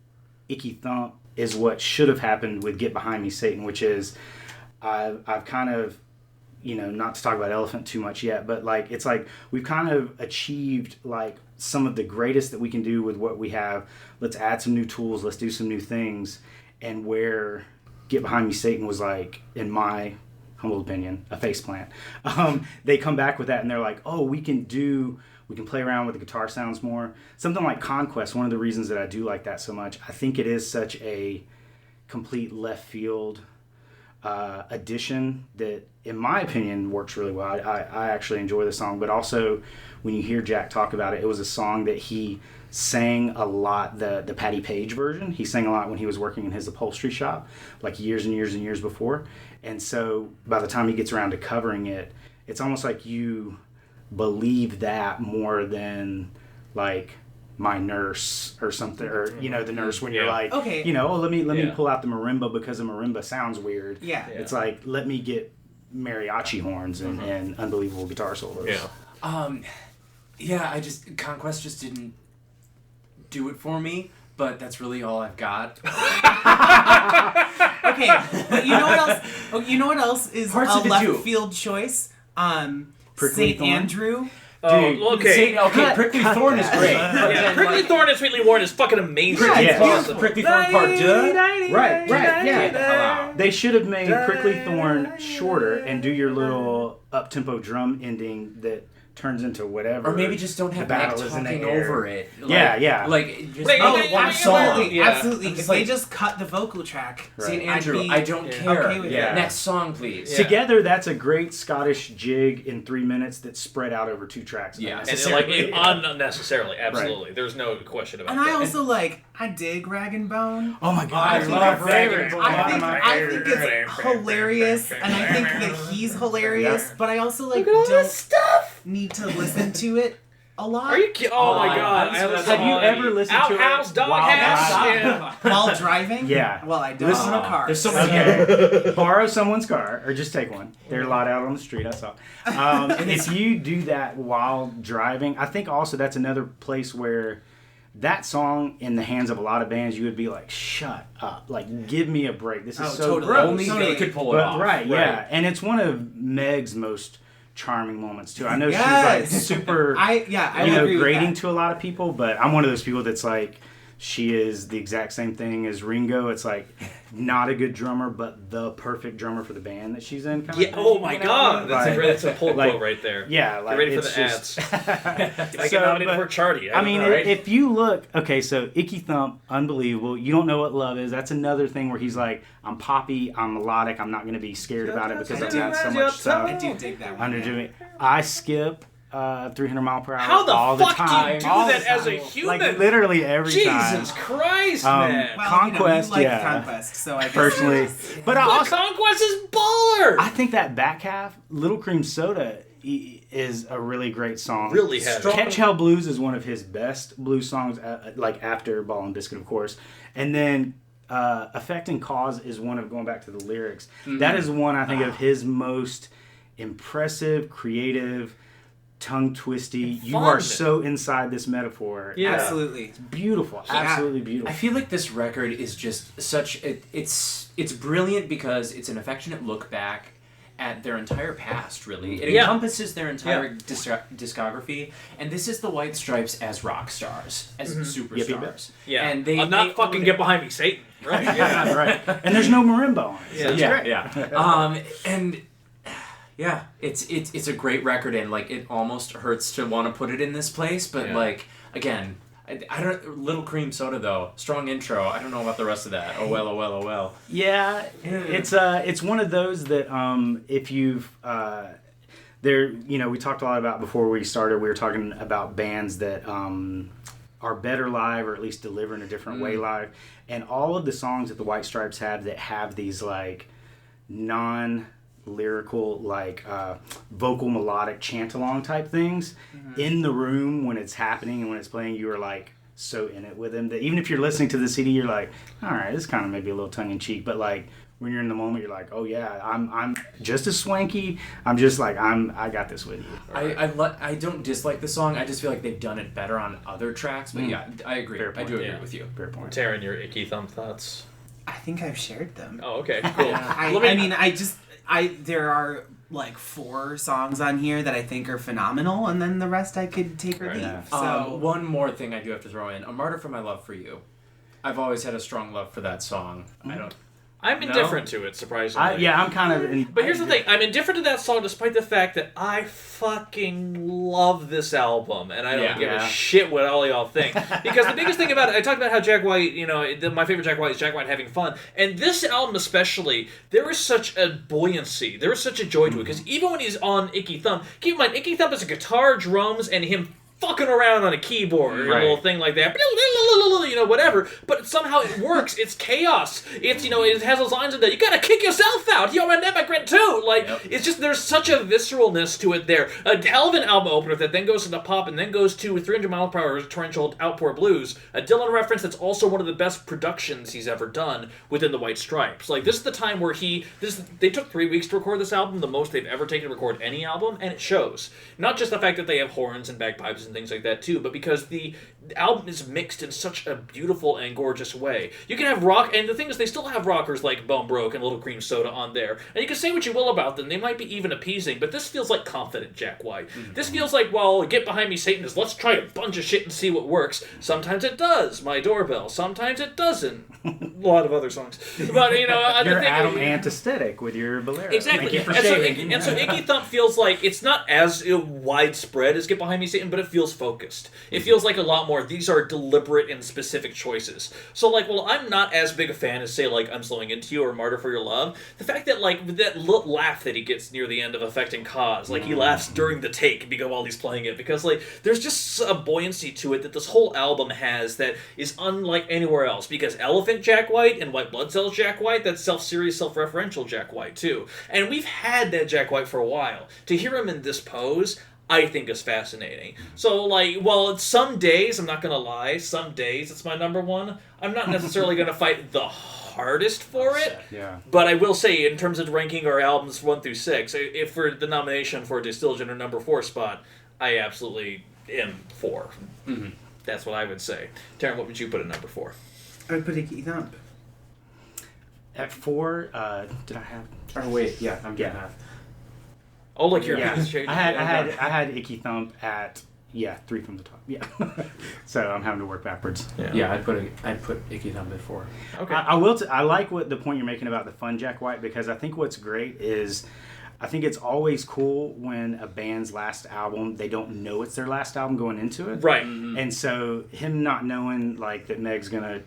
Icky Thump is what should have happened with Get Behind Me, Satan, which is I've kind of, not to talk about Elephant too much yet, but it's we've kind of achieved some of the greatest that we can do with what we have. Let's add some new tools. Let's do some new things. And where Get Behind Me, Satan was in my humble opinion, a faceplant. They come back with that and they're we can play around with the guitar sounds more. Something like Conquest, one of the reasons that I do like that so much, I think it is such a complete left field addition that, in my opinion, works really well. I actually enjoy the song, but also when you hear Jack talk about it, it was a song that he sang a lot, the Patty Page version. He sang a lot when he was working in his upholstery shop, years and years and years before. And so by the time he gets around to covering it, it's almost like you believe that more than My Nurse or something, or the Nurse, when you're
okay,
let me pull out the marimba because the marimba sounds weird. It's let me get mariachi horns and unbelievable guitar solos.
Conquest just didn't do it for me, but that's really all I've got.
Okay, but you know what else? Oh, you know what else is
Parts
a
of it
left
do.
field choice?
Prickly
St.
Thorn?
Andrew.
Prickly Thorn is great.
Prickly Thorn and Sweetly Worn is fucking amazing.
Yeah,
It's
it's
awesome.
Prickly Thorn Part 2.
Right,
Get the hell out.
They should have made Prickly Thorn shorter and do your little up-tempo drum ending that turns into whatever.
Or maybe just don't
the
have Meg
battle is in the
talking
air.
over it.
Yeah.
Like, just
Right,
make it one song.
Absolutely,
Yeah.
absolutely.
It's
If
like-
they just cut the vocal track,
Right.
See, Andrew,
I'd be
I don't care.
okay with
that.
Next song, please.
Yeah.
Together, that's a great Scottish jig in 3 minutes that's spread out over 2 tracks.
Yeah.
And
Necessarily.
unnecessarily, absolutely. There's no question about
And
that.
I also I dig Rag and Bone.
Oh my god,
I
I
think
love
it's-
Favorite.
I think it's hilarious, and I think that he's hilarious. But I also
Look at all
don't
this stuff.
need to listen to it a lot.
Are you kidding? Oh my
Oh,
god!
I listen to
Have you ever listened to it
Outhouse,
while
Doghouse?
driving?
Yeah.
while driving?
Yeah.
Well, I don't
Listen-
own a car.
There's so
so-
many.
Okay. Borrow someone's car, or just take one. They're a lot out on the street, I saw. And if you do that while driving, I think also that's another place where that song in the hands of a lot of bands, you would be like, shut up. Like, give me a break. This is
Oh,
so
totally.
gross.
Only
Totally.
they could pull it
But,
off.
right, yeah. And it's one of Meg's most charming moments, too. I know
Yes.
she's like super...
I agree with
grating
that.
to a lot of people, but I'm one of those people that's like, she is the exact same thing as Ringo. It's like, not a good drummer, but the perfect drummer for the band that she's in. Kind
Yeah.
of thing,
Oh my
you know?
god! That's a pull
Like,
quote right there.
Yeah, like
Get ready for
it's
the
just,
ads. I
So,
get nominated
but-
for Charty.
I mean,
all right?
if you look, okay, so Icky Thump, unbelievable. You don't know what love is. That's another thing where he's like, I'm poppy, I'm melodic, I'm not going to be scared about it because I've got so much
I
stuff
do dig that one.
under doing. I skip 300 mile per hour
How the
all
fuck
the time.
do you do
all
that
the
as a
time.
human?
Like literally every time.
Jesus Christ,
Um,
man!
Well,
Conquest,
you like
yeah.
Conquest, so I guess
Personally, but I
But
also
Conquest is baller.
I think that back half, Little Cream Soda, is a really great song.
Really heavy.
Catch Hell Blues is one of his best blues songs, like after Ball and Biscuit, of course. And then Effect and Cause is one of, going back to the lyrics, that is one I think of his most impressive, creative, tongue twisty. You
fun.
are so inside this metaphor.
Yeah.
absolutely.
Beautiful. Absolutely beautiful.
I feel like this record is just such it's brilliant because it's an affectionate look back at their entire past, really. It
Yeah.
encompasses their entire discography, and this is the White Stripes as rock stars, as superstars.
Yep, yep.
Yeah,
And they
I'm not
they
fucking
own
get
it.
behind me, Satan. Right?
Yeah, right. And there's no marimba on it. So it's
Yeah,
great.
yeah. And yeah, it's a great record, and like it almost hurts to want to put it in this place, but
Yeah.
like again, I don't. Little Cream Soda though, strong intro. I don't know about the rest of that. Oh well, oh well, oh well.
Yeah, it's one of those that if you've there, we talked a lot about before we started. We were talking about bands that are better live, or at least deliver in a different way live. And all of the songs that the White Stripes have that have these like non-lyrical, like vocal melodic chant along type things in the room when it's happening and when it's playing, you are like so in it with them that even if you're listening to the CD, you're like, all right, this kind of maybe a little tongue in cheek, but like when you're in the moment, you're like, oh yeah, I'm just as swanky. I'm just like I got this with you.
I don't dislike the song. I just feel like they've done it better on other tracks. But yeah, I agree.
Fair
I
point,
do agree
yeah.
with you.
Fair point.
Taryn, your icky thumb thoughts?
I think I've shared them.
Oh, okay, cool.
There are like 4 songs on here that I think are phenomenal, and then the rest I could take or
Right.
leave.
Yeah.
So
One more thing I do have to throw in: "A Martyr for My Love for You." I've always had a strong love for that song. I don't.
I'm indifferent to it, surprisingly.
I'm kind of.
But here's the thing, I'm indifferent to that song despite the fact that I fucking love this album, and I don't give a shit what all y'all think. Because the biggest thing about it, I talked about how Jack White, my favorite Jack White is Jack White having fun, and this album especially, there is such a buoyancy, there is such a joy to it, because even when he's on Icky Thump, keep in mind, Icky Thump is a guitar, drums, and him fucking around on a keyboard, or a little thing like that, whatever, but somehow it works. It's chaos. It's, it has those lines in there, you gotta kick yourself out, you're an immigrant too, it's just, there's such a visceralness to it there. A hell of an album opener that then goes into pop and then goes to 300 Mile Per Hour Torrential Outpour Blues, a Dylan reference that's also one of the best productions he's ever done within the White Stripes. Like, this is the time where they took 3 weeks to record this album, the most they've ever taken to record any album, and it shows. Not just the fact that they have horns and bagpipes and things like that too, but because the the album is mixed in such a beautiful and gorgeous way. You can have rock, and the thing is, they still have rockers like Bone Broke and Little Cream Soda on there. And you can say what you will about them, they might be even appeasing, but this feels like confident Jack White. This feels like, well, Get Behind Me, Satan is let's try a bunch of shit and see what works. Sometimes it does, My Doorbell. Sometimes it doesn't. A lot of other songs. But, you know,
You're Adam Antisthetic with your Bolero.
exactly.
Thank you for
And so,
shaving.
and so Icky Thump feels like it's not as widespread as Get Behind Me, Satan, but it feels focused. It feels like a lot more. These are deliberate and specific choices. So, like, well, I'm not as big a fan as, say, like, I'm Slowing Into You or Martyr for Your Love. The fact that, like, that laugh that he gets near the end of Affecting Cause, like, he laughs during the take because while he's playing it, because, like, there's just a buoyancy to it that this whole album has that is unlike anywhere else. Because Elephant Jack White and White Blood Cells Jack White, that's self-serious, self-referential Jack White, too. And we've had that Jack White for a while. To hear him in this pose, I think is fascinating. So, like, well, some days, I'm not gonna lie, some days it's my number one. I'm not necessarily gonna fight the hardest for it,
Yeah.
but I will say, in terms of ranking our albums 1 through 6, if for the nomination for Distilgen or number 4 spot, I absolutely am 4. That's what I would say. Taran, what would you put at number 4?
I would put Icky Thump.
At 4, did I have?
Oh wait, yeah, I'm getting
Yeah.
half.
Oh, like your
Yeah,
shade.
I had Icky Thump at 3 from the top. Yeah, so I'm having to work backwards.
Yeah, I'd put Icky Thump at 4.
Okay.
I will. I like what the point you're making about the fun Jack White, because I think what's great is, I think it's always cool when a band's last album, they don't know it's their last album going into it.
Right.
And so him not knowing like that Meg's gonna,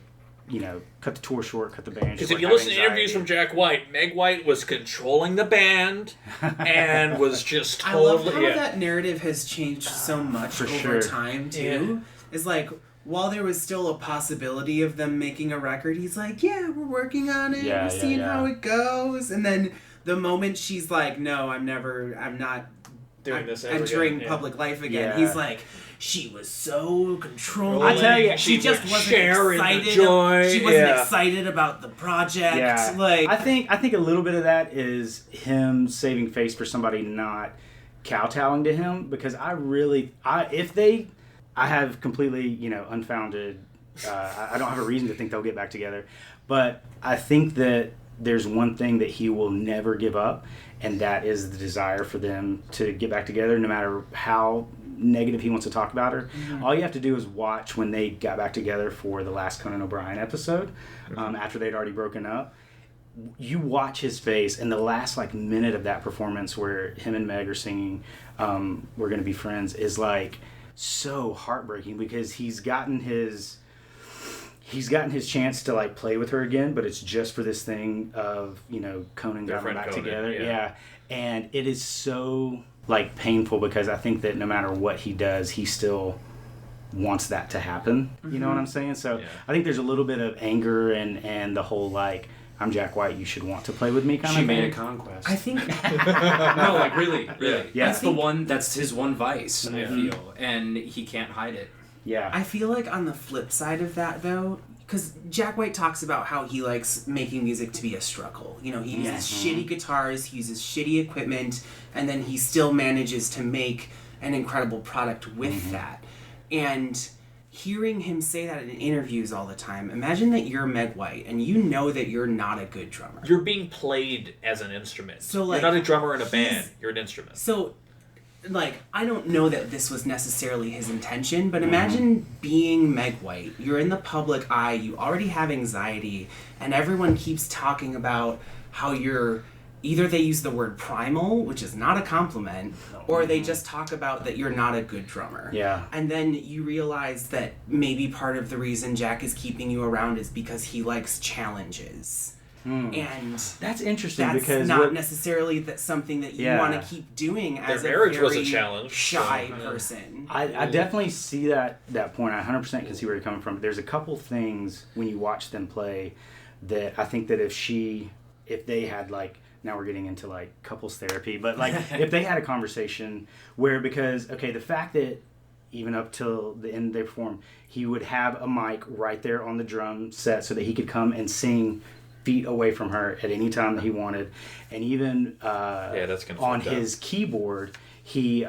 cut the tour short, cut the band.
Because
short,
if you
have
listen to interviews from
anxiety.
Jack White, Meg White was controlling the band and was just
I love
totally...
how that narrative has changed so much
For
over
sure.
time, too. It's like, while there was still a possibility of them making a record, he's like, yeah, we're working on it,
Yeah,
we're
yeah,
seeing
yeah.
how it goes. And then the moment she's like, no, I'm not
Doing this ever
entering
again, yeah.
public life again,
Yeah.
he's like, she was so controlling.
I tell you,
she just
would
wasn't
share in the
excited.
joy,
She wasn't
yeah.
excited about the project.
Yeah,
Like,
I think a little bit of that is him saving face for somebody not kowtowing to him, because I have completely unfounded. I don't have a reason to think they'll get back together, but I think that there's one thing that he will never give up, and that is the desire for them to get back together, no matter how negative he wants to talk about her. All you have to do is watch when they got back together for the last Conan O'Brien episode, after they'd already broken up. You watch his face, and the last minute of that performance where him and Meg are singing "We're Gonna Be Friends" is so heartbreaking, because he's gotten his chance to play with her again, but it's just for this thing of Conan got them back
Conan,
together.
yeah.
And it is so painful, because I think that no matter what he does, he still wants that to happen. You know what I'm saying? So
Yeah.
I think there's a little bit of anger and the whole I'm Jack White, you should want to play with me kind
She
of
made
thing.
a conquest.
I think
No, really.
Yeah.
That's his one vice, I
Yeah.
feel, and he can't hide it.
Yeah.
I feel like on the flip side of that, though, because Jack White talks about how he likes making music to be a struggle. He uses shitty guitars, he uses shitty equipment, and then he still manages to make an incredible product with that. And hearing him say that in interviews all the time, imagine that you're Meg White and you know that you're not a good drummer.
You're being played as an instrument.
So,
you're not a drummer in a band. You're an instrument.
So, I don't know that this was necessarily his intention, but imagine being Meg White. You're in the public eye, you already have anxiety, and everyone keeps talking about how you're... Either they use the word primal, which is not a compliment, or they just talk about that you're not a good drummer.
Yeah.
And then you realize that maybe part of the reason Jack is keeping you around is because he likes challenges. And
That's interesting,
that's
because
not necessarily something that you
Yeah.
want to keep doing as
marriage
a
was
very
a challenge,
shy
so, yeah.
person.
I definitely see that point. I 100% can see where you're coming from. There's a couple things when you watch them play that I think that if they had now we're getting into couples therapy, but if they had a conversation where, because the fact that even up till the end they perform, he would have a mic right there on the drum set so that he could come and sing feet away from her at any time that he wanted, and even
That's kinda
on
fucked up.
his keyboard, he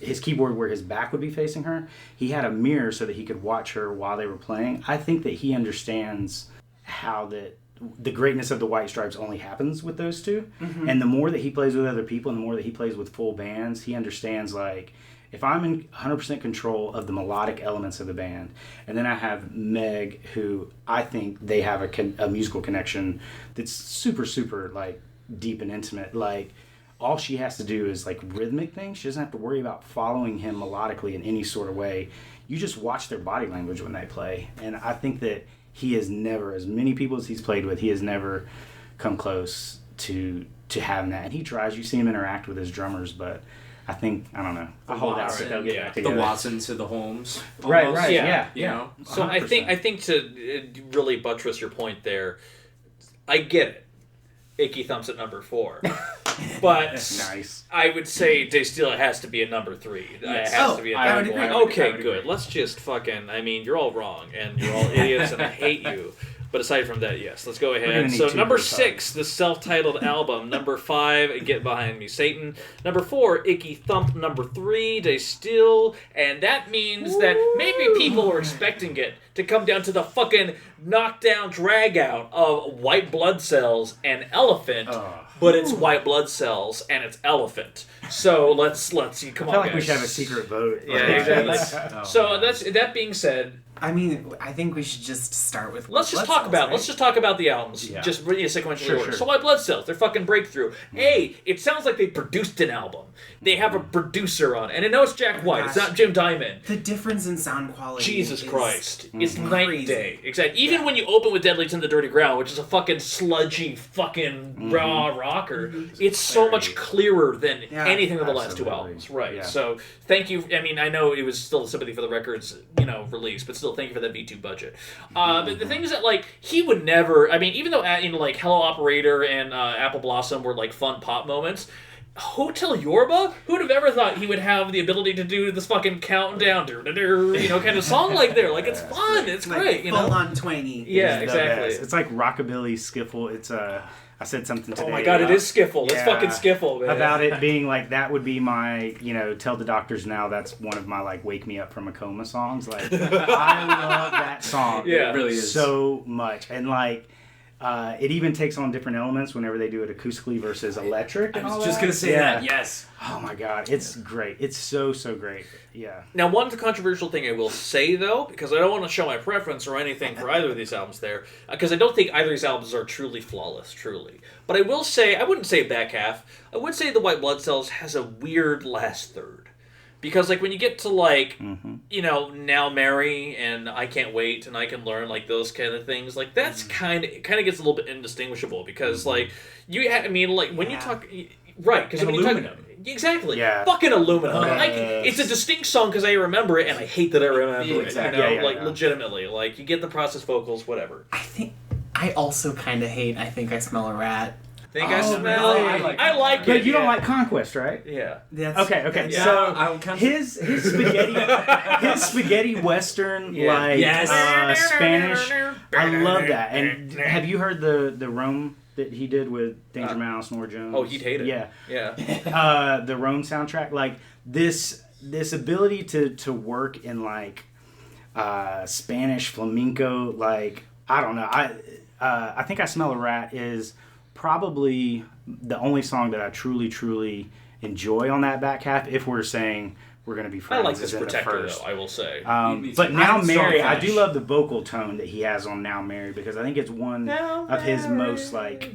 his keyboard where his back would be facing her, he had a mirror so that he could watch her while they were playing. I think that he understands how the greatness of the White Stripes only happens with those two. Mm-hmm. And the more that he plays with other people and the more that he plays with full bands, he understands, like, if I'm in 100% control of the melodic elements of the band, and then I have Meg, who I think they have a musical connection that's super, super, like, deep and intimate. Like, all she has to do is, like, rhythmic things. She doesn't have to worry about following him melodically in any sort of way. You just watch their body language when they play. And I think that he has never, as many people as he's played with, he has never come close to having that. And he tries. You see him interact with his drummers, but I think, I don't know. I hold out that they'll get back together.
The Watson to the Holmes.
Right, yeah.
You know?
So 100%. I think to really buttress your point there, I get it. Icky Thump's at number 4. But
nice.
I would say Day Steal has to be a number 3.
Yes.
It has to be a
I
number
would
1.
agree.
Okay,
I would
good.
agree.
Let's just fucking, I mean, you're all wrong, and you're all idiots, and I hate you. But aside from that, yes, let's go ahead. So number 6, the self-titled album. Number 5, Get Behind Me, Satan. Number 4, Icky Thump. Number 3, Day Still. And that means that maybe people were expecting it to come down to the fucking knockdown drag out of White Blood Cells and Elephant. But it's White Blood Cells and it's Elephant. So let's see. Come
I
on,
feel like
guys.
we should have a secret vote.
Yeah, exactly. So that being said,
I mean, I think we should just start with.
let's just talk about the albums.
Yeah.
Just really sequentially
Sure,
order.
sure.
So White Blood Cells, they're fucking breakthrough. Hey, it sounds like they produced an album. They have a producer on it, and I know it's Jack White. It's not Jim Diamond.
The difference in sound quality.
Jesus
is
Christ. It's night and
crazy.
day. Exactly. Even when you open with Deadly in the Dirty Ground, which is a fucking sludgy, fucking raw rocker, it's so much clearer than anything of the last two
Absolutely.
albums. Right.
Yeah.
So thank you. I mean, I know it was still Sympathy for the Records, release, but still thank you for that V2 budget. But the thing is that, like, he would never, I mean, even though, like, Hello Operator and Apple Blossom were, like, fun pop moments, Hotel Yorba? Who would have ever thought he would have the ability to do this fucking countdown, kind of song like there? Like, it's fun. It's
Like,
great,
full on twangy.
Yeah,
It's the
exactly.
best. It's like rockabilly skiffle. It's I said something today.
Oh my god, it is skiffle. It's
Yeah.
fucking skiffle, man.
About it being like, that would be my, tell the doctors now that's one of my, like, wake me up from a coma songs. Like, I love that song.
Yeah.
It really is.
So much. And, like, it even takes on different elements whenever they do it acoustically versus electric.
I
And all
was just
that.
going to say that. Yes.
Oh my god, it's great. It's so great. Yeah.
Now, one controversial thing I will say, though, because I don't want to show my preference or anything for either of these albums there, because I don't think either of these albums are truly flawless, truly. But I will say, I wouldn't say back half, I would say the White Blood Cells has a weird last third. Because, like, when you get to, like, Now Mary and I Can't Wait and I Can Learn, like, those kind of things, like, that's kind of gets a little bit indistinguishable. Because, like, when you talk... Right, because when you talk... Exactly.
Yeah.
Fucking Aluminum. It's a distinct song because I remember it, and I hate that I remember
Exactly.
it. Legitimately. Like, you get the process vocals, whatever.
I also kind of hate I Think I Smell a Rat.
Think I smell
really?
it. I like it.
But you don't like Conquest, right?
Yeah.
Okay.
Yeah.
So
I'll come-
his spaghetti western
Yes.
Spanish. I love that. And have you heard the Rome that he did with Danger Mouse, Nora Jones?
Oh, he'd hate it.
Yeah.
Yeah.
The Rome soundtrack, like this ability to work in, like, Spanish flamenco, like, I don't know. I Think I Smell a Rat is probably the only song that I truly enjoy on that back half, if we're saying we're going to be friends.
I like this
is in the
Protector,
first.
though, I will say.
But Now
I'm
Mary,
strong
I do love the vocal tone that he has on Now Mary, because I think it's one of his most, like,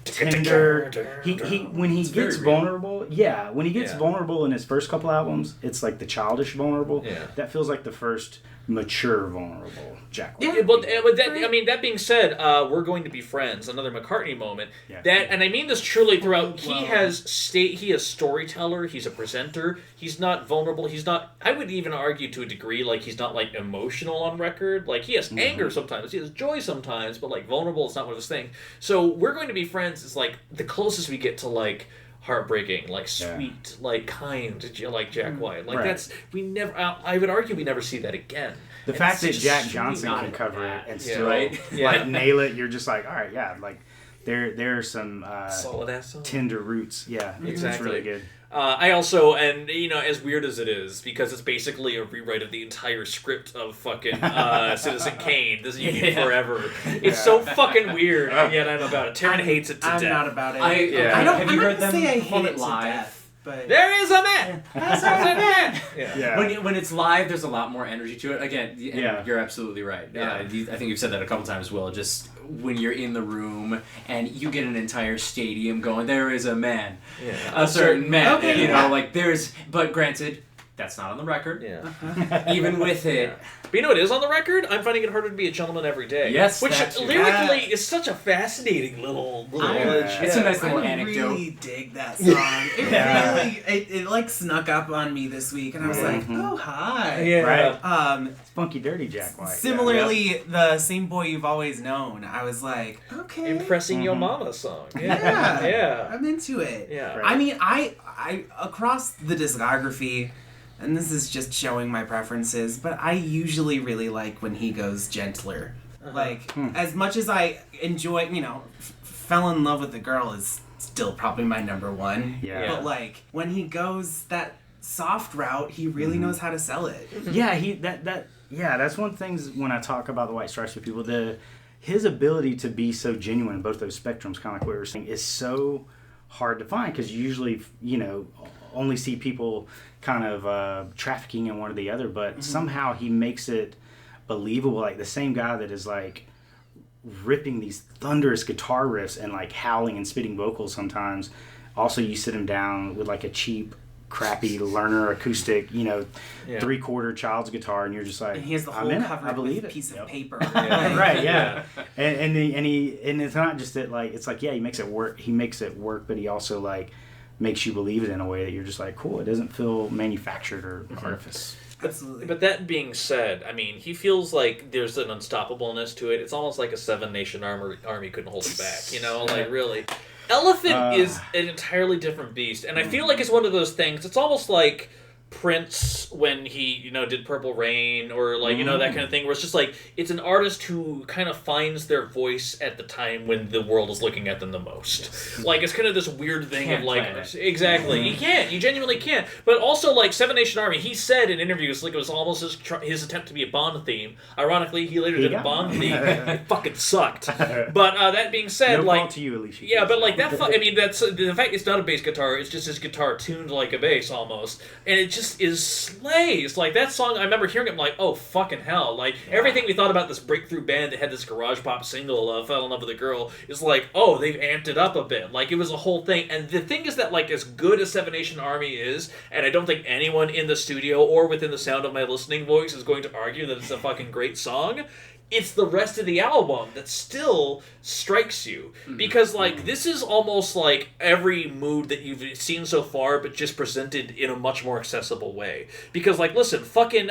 tender. When he gets vulnerable, when he gets vulnerable in his first couple albums, it's like the childish vulnerable.
Yeah.
That feels like the first mature vulnerable Jack White.
Yeah, but that being said, We're Going to Be Friends, another McCartney moment.
Yeah.
That, and I mean this truly throughout. He is storyteller. He's a presenter. He's not vulnerable. He's not. I would even argue to a degree, like, he's not, like, emotional on record. Like, he has anger sometimes. He has joy sometimes. But, like, vulnerable is not one of his things. So We're Going to Be Friends is, like, the closest we get to, like, heartbreaking, like, sweet, like, kind, like Jack White. Like,
Right.
I would argue we never see that again.
The
And
fact that
it's
Jack
just
Johnson
not
can cover it
that.
and
Yeah.
still
Right. Yeah.
like nail it, you're just like, all right, yeah, like there are some
Solid ass song.
tender roots. Yeah, it's
Exactly.
really good.
I also, and as weird as it is, because it's basically a rewrite of the entire script of fucking Citizen Kane, This Union Forever. It's so fucking weird, and yet I'm about it. Taran hates it to death.
I'm not about it.
Yeah.
I don't.
Have you heard them
say I
perform
hate
it
it
live?
to death, but
There is a man! There's a man!
Yeah.
When it's live, there's a lot more energy to it. Again, and
Yeah.
you're absolutely right.
Yeah.
I think you've said that a couple times, Will. Just when you're in the room and you get an entire stadium going, there is a man.
Yeah.
A certain man.
Okay.
Like there's... But granted, that's not on the record.
Yeah.
Even with it...
But you know what is on the record? I'm finding it harder to be a gentleman every day.
Yes,
Which
that too.
lyrically is such a fascinating little image.
It's a nice
I
little anecdote.
really dig that song. It like snuck up on me this week, and I was like, oh hi.
Yeah.
Right. It's Funky Dirty Jack White.
Similarly, the Same Boy You've Always Known. I was like, okay.
Impressing Your Mama song.
Yeah.
Yeah.
I'm into it.
Yeah.
Right.
I mean, I across the discography, and this is just showing my preferences, but I usually really like when he goes gentler. Like, as much as I enjoy, Fell in Love with the Girl is still probably my number one.
Yeah.
But like, when he goes that soft route, he really knows how to sell it.
Yeah, that's one of the things when I talk about the White Stripes with people. His ability to be so genuine in both those spectrums, kind of like what we were saying, is so hard to find because you usually, only see people kind of trafficking in one or the other, but somehow he makes it believable. Like the same guy that is like ripping these thunderous guitar riffs and like howling and spitting vocals sometimes. Also, you sit him down with like a cheap, crappy Lerner acoustic, 3/4 child's guitar, and you're just like,
And he has the
I'm
whole
in it.
cover
I believe
with a
it.
piece of paper.
Right, yeah. And it's not just that, like, it's like, yeah, he makes it work, but he also like makes you believe it in a way that you're just like, cool, it doesn't feel manufactured or artifice.
Absolutely.
But that being said, I mean, he feels like there's an unstoppableness to it. It's almost like a Seven Nation army couldn't hold him back, like really. Elephant is an entirely different beast, and I feel like it's one of those things. It's almost like Prince when he did Purple Rain, or like that kind of thing, where it's just like it's an artist who kind of finds their voice at the time when the world is looking at them the most. Like it's kind of this weird thing
Can't
of like
plan it.
exactly you genuinely can't. But also like Seven Nation Army, he said in interviews like it was almost his attempt to be a Bond theme. Ironically, he later did a Bond theme. It fucking sucked. But that being said,
No
like
fault to you, Alicia.
yeah, but like that. I mean, that's the fact. It's not a bass guitar. It's just his guitar tuned like a bass almost, and it just is slays. Like that song, I remember hearing it. I'm like, oh fucking hell! Like everything we thought about this breakthrough band that had this garage pop single, "Fell in Love with a Girl," is like, oh, they've amped it up a bit. Like it was a whole thing. And the thing is that like as good as Seven Nation Army is, and I don't think anyone in the studio or within the sound of my listening voice is going to argue that it's a fucking great song. It's the rest of the album that still strikes you. Because, like, this is almost like every mood that you've seen so far, but just presented in a much more accessible way. Because, like, listen, fucking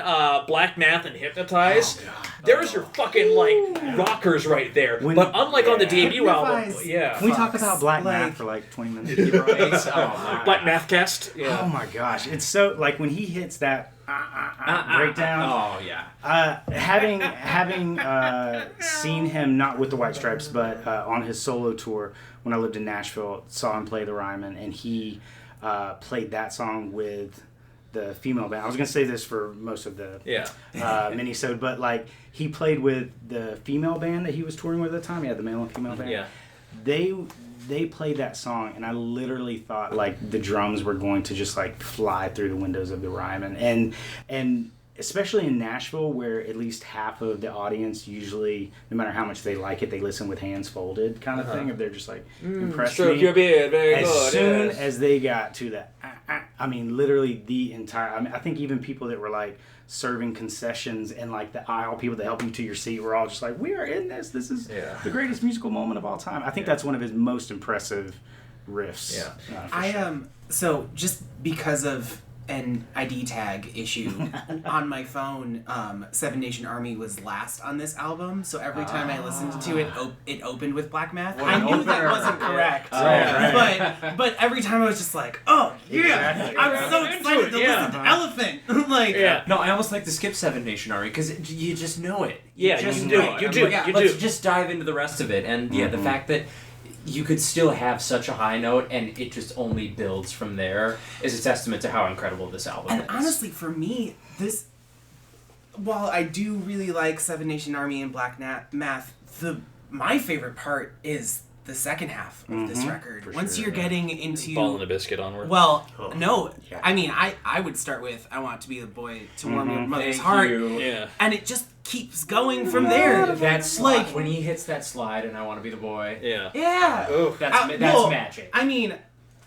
Black Math and Hypnotize, there's your fucking, like, rockers right there. But unlike on the debut album,
Hypnotize.
Can we talk about Black
Like-
Math for like 20 minutes?
Black Math Cast,
Oh my gosh. It's so, like, when he hits that breakdown.
Oh, yeah.
Having seen him not with the White Stripes, but on his solo tour when I lived in Nashville, saw him play the Ryman, and he played that song with the female band. I was gonna say this for most of the mini-sode, but like he played with the female band that he was touring with at the time. He had the male and female band.
Yeah.
They played that song, and I literally thought like the drums were going to just like fly through the windows of the Ryman, and especially in Nashville, where at least half of the audience usually, no matter how much they like it, they listen with hands folded, kind of thing. If they're just like impressed
stroke
me.
your beard, very
As
good.
soon
yes.
as they got to the, I mean, literally the entire. I mean, I think even people that were like serving concessions and like the aisle people that help you to your seat were all just like, we are in this. This is the greatest musical moment of all time. I think that's one of his most impressive riffs.
Yeah.
I so just because of an ID tag issue on my phone, Seven Nation Army was last on this album, so every time I listened to it, it opened with Black Math. I knew that wasn't correct, but every time I was just like, oh yeah,
Exactly.
I was so excited to listen to Elephant. Like,
No, I almost like to skip Seven Nation Army because you just know it.
Yeah,
just
you do.
know it.
You
I'm
do.
like,
You
let's
do.
just dive into the rest of it. And the fact that you could still have such a high note, and it just only builds from there, is a testament to how incredible this album is.
And honestly, for me, while I do really like Seven Nation Army and Black Math, my favorite part is the second half of this record. Once you're getting into
Ball and a Biscuit onward.
Well, no.
Yeah.
I mean, I would start with I Want to Be the Boy to Warm Your Mother's
Thank
Heart.
you.
Yeah.
And it just keeps going from there.
That's
like
like when he hits that slide, and I Want to Be the Boy.
Yeah.
yeah.
Oof.
That's
Well,
magic.
I mean,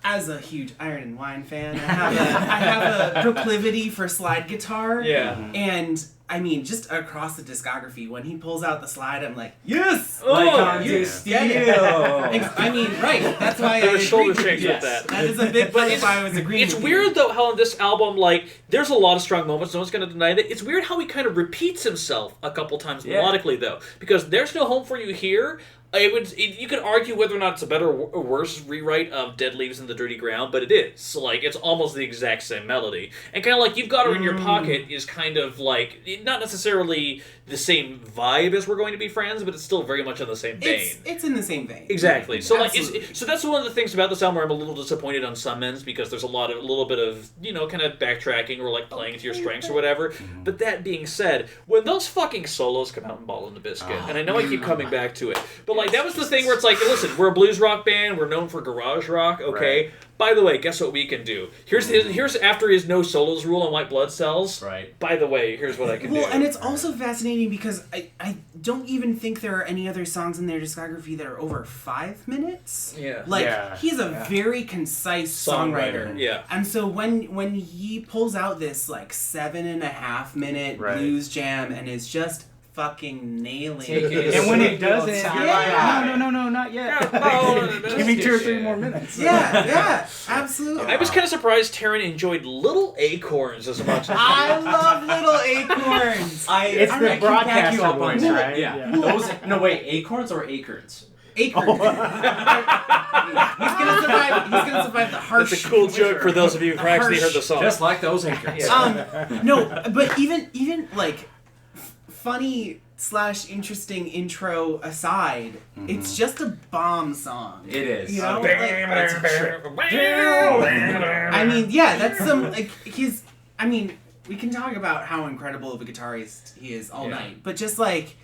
as a huge Iron and Wine fan, I have a proclivity for slide guitar.
Yeah.
And I mean, just across the discography, when he pulls out the slide, I'm like, yes!
Oh,
Like on
yeah.
to Steel.
I mean, right. That's why
There
I
was shoulder
agreed with
shakes
you.
with that.
That is a big part of why I was agreeing
It's
with
weird
you.
though how on this album, like, there's a lot of strong moments. No one's going to deny that. It's weird how he kind of repeats himself a couple times melodically though, because "There's No Home for You Here." You could argue whether or not it's a better or worse rewrite of "Dead Leaves in the Dirty Ground," but it is. So, like, it's almost the exact same melody, and kind of like "You've Got Her in Your Pocket" is kind of like not necessarily the same vibe as "We're Going to Be Friends," but it's still very much in the same vein.
It's in the same vein.
Exactly. So
Absolutely.
so that's one of the things about this album where I'm a little disappointed on some ends because there's a little bit of kind of backtracking or like playing to your strengths or whatever. But that being said, when those fucking solos come out in Ball and the Biscuit, and I know I keep coming back to it, but like that was the thing where it's like, listen, we're a blues rock band, we're known for garage rock, okay?
Right.
By the way, guess what we can do? Here's after his no solos rule on White Blood Cells.
Right.
By the way, here's what I can do.
Well, and it's also fascinating because I don't even think there are any other songs in their discography that are over 5 minutes.
Yeah.
Like,
Yeah.
he's a very concise songwriter.
Yeah.
And so when he pulls out this, like, 7.5 minute
Right.
blues jam and is just fucking nailing
Take it
it.
easy.
And when it
You'll
doesn't,
sound
you're
like
like,
that.
no, not yet.
Yeah,
Give me 2 or 3
shit.
more minutes.
Yeah, absolutely.
I was kind of surprised Taran enjoyed Little Acorns as much as
I love Little Acorns.
It's the
can back
broadcaster
you up on
voice,
that.
right?
Yeah.
Yeah.
Those, no, wait, acorns or acorns?
Acorns. He's gonna survive the harsh.
That's a cool joke
winter.
for those of you who actually
harsh-
heard the song.
Just like those acorns.
No, but even like funny / interesting intro aside, it's just a bomb song.
It is.
You know,
That's a trip.
I mean, yeah, that's some like his. I mean, we can talk about how incredible of a guitarist he is all night, but just like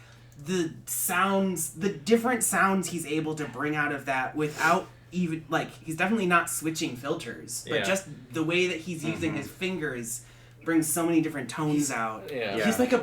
the sounds, the different sounds he's able to bring out of that without even like he's definitely not switching filters, but
Yeah.
just the way that he's using his fingers brings so many different tones out.
Yeah.
He's like a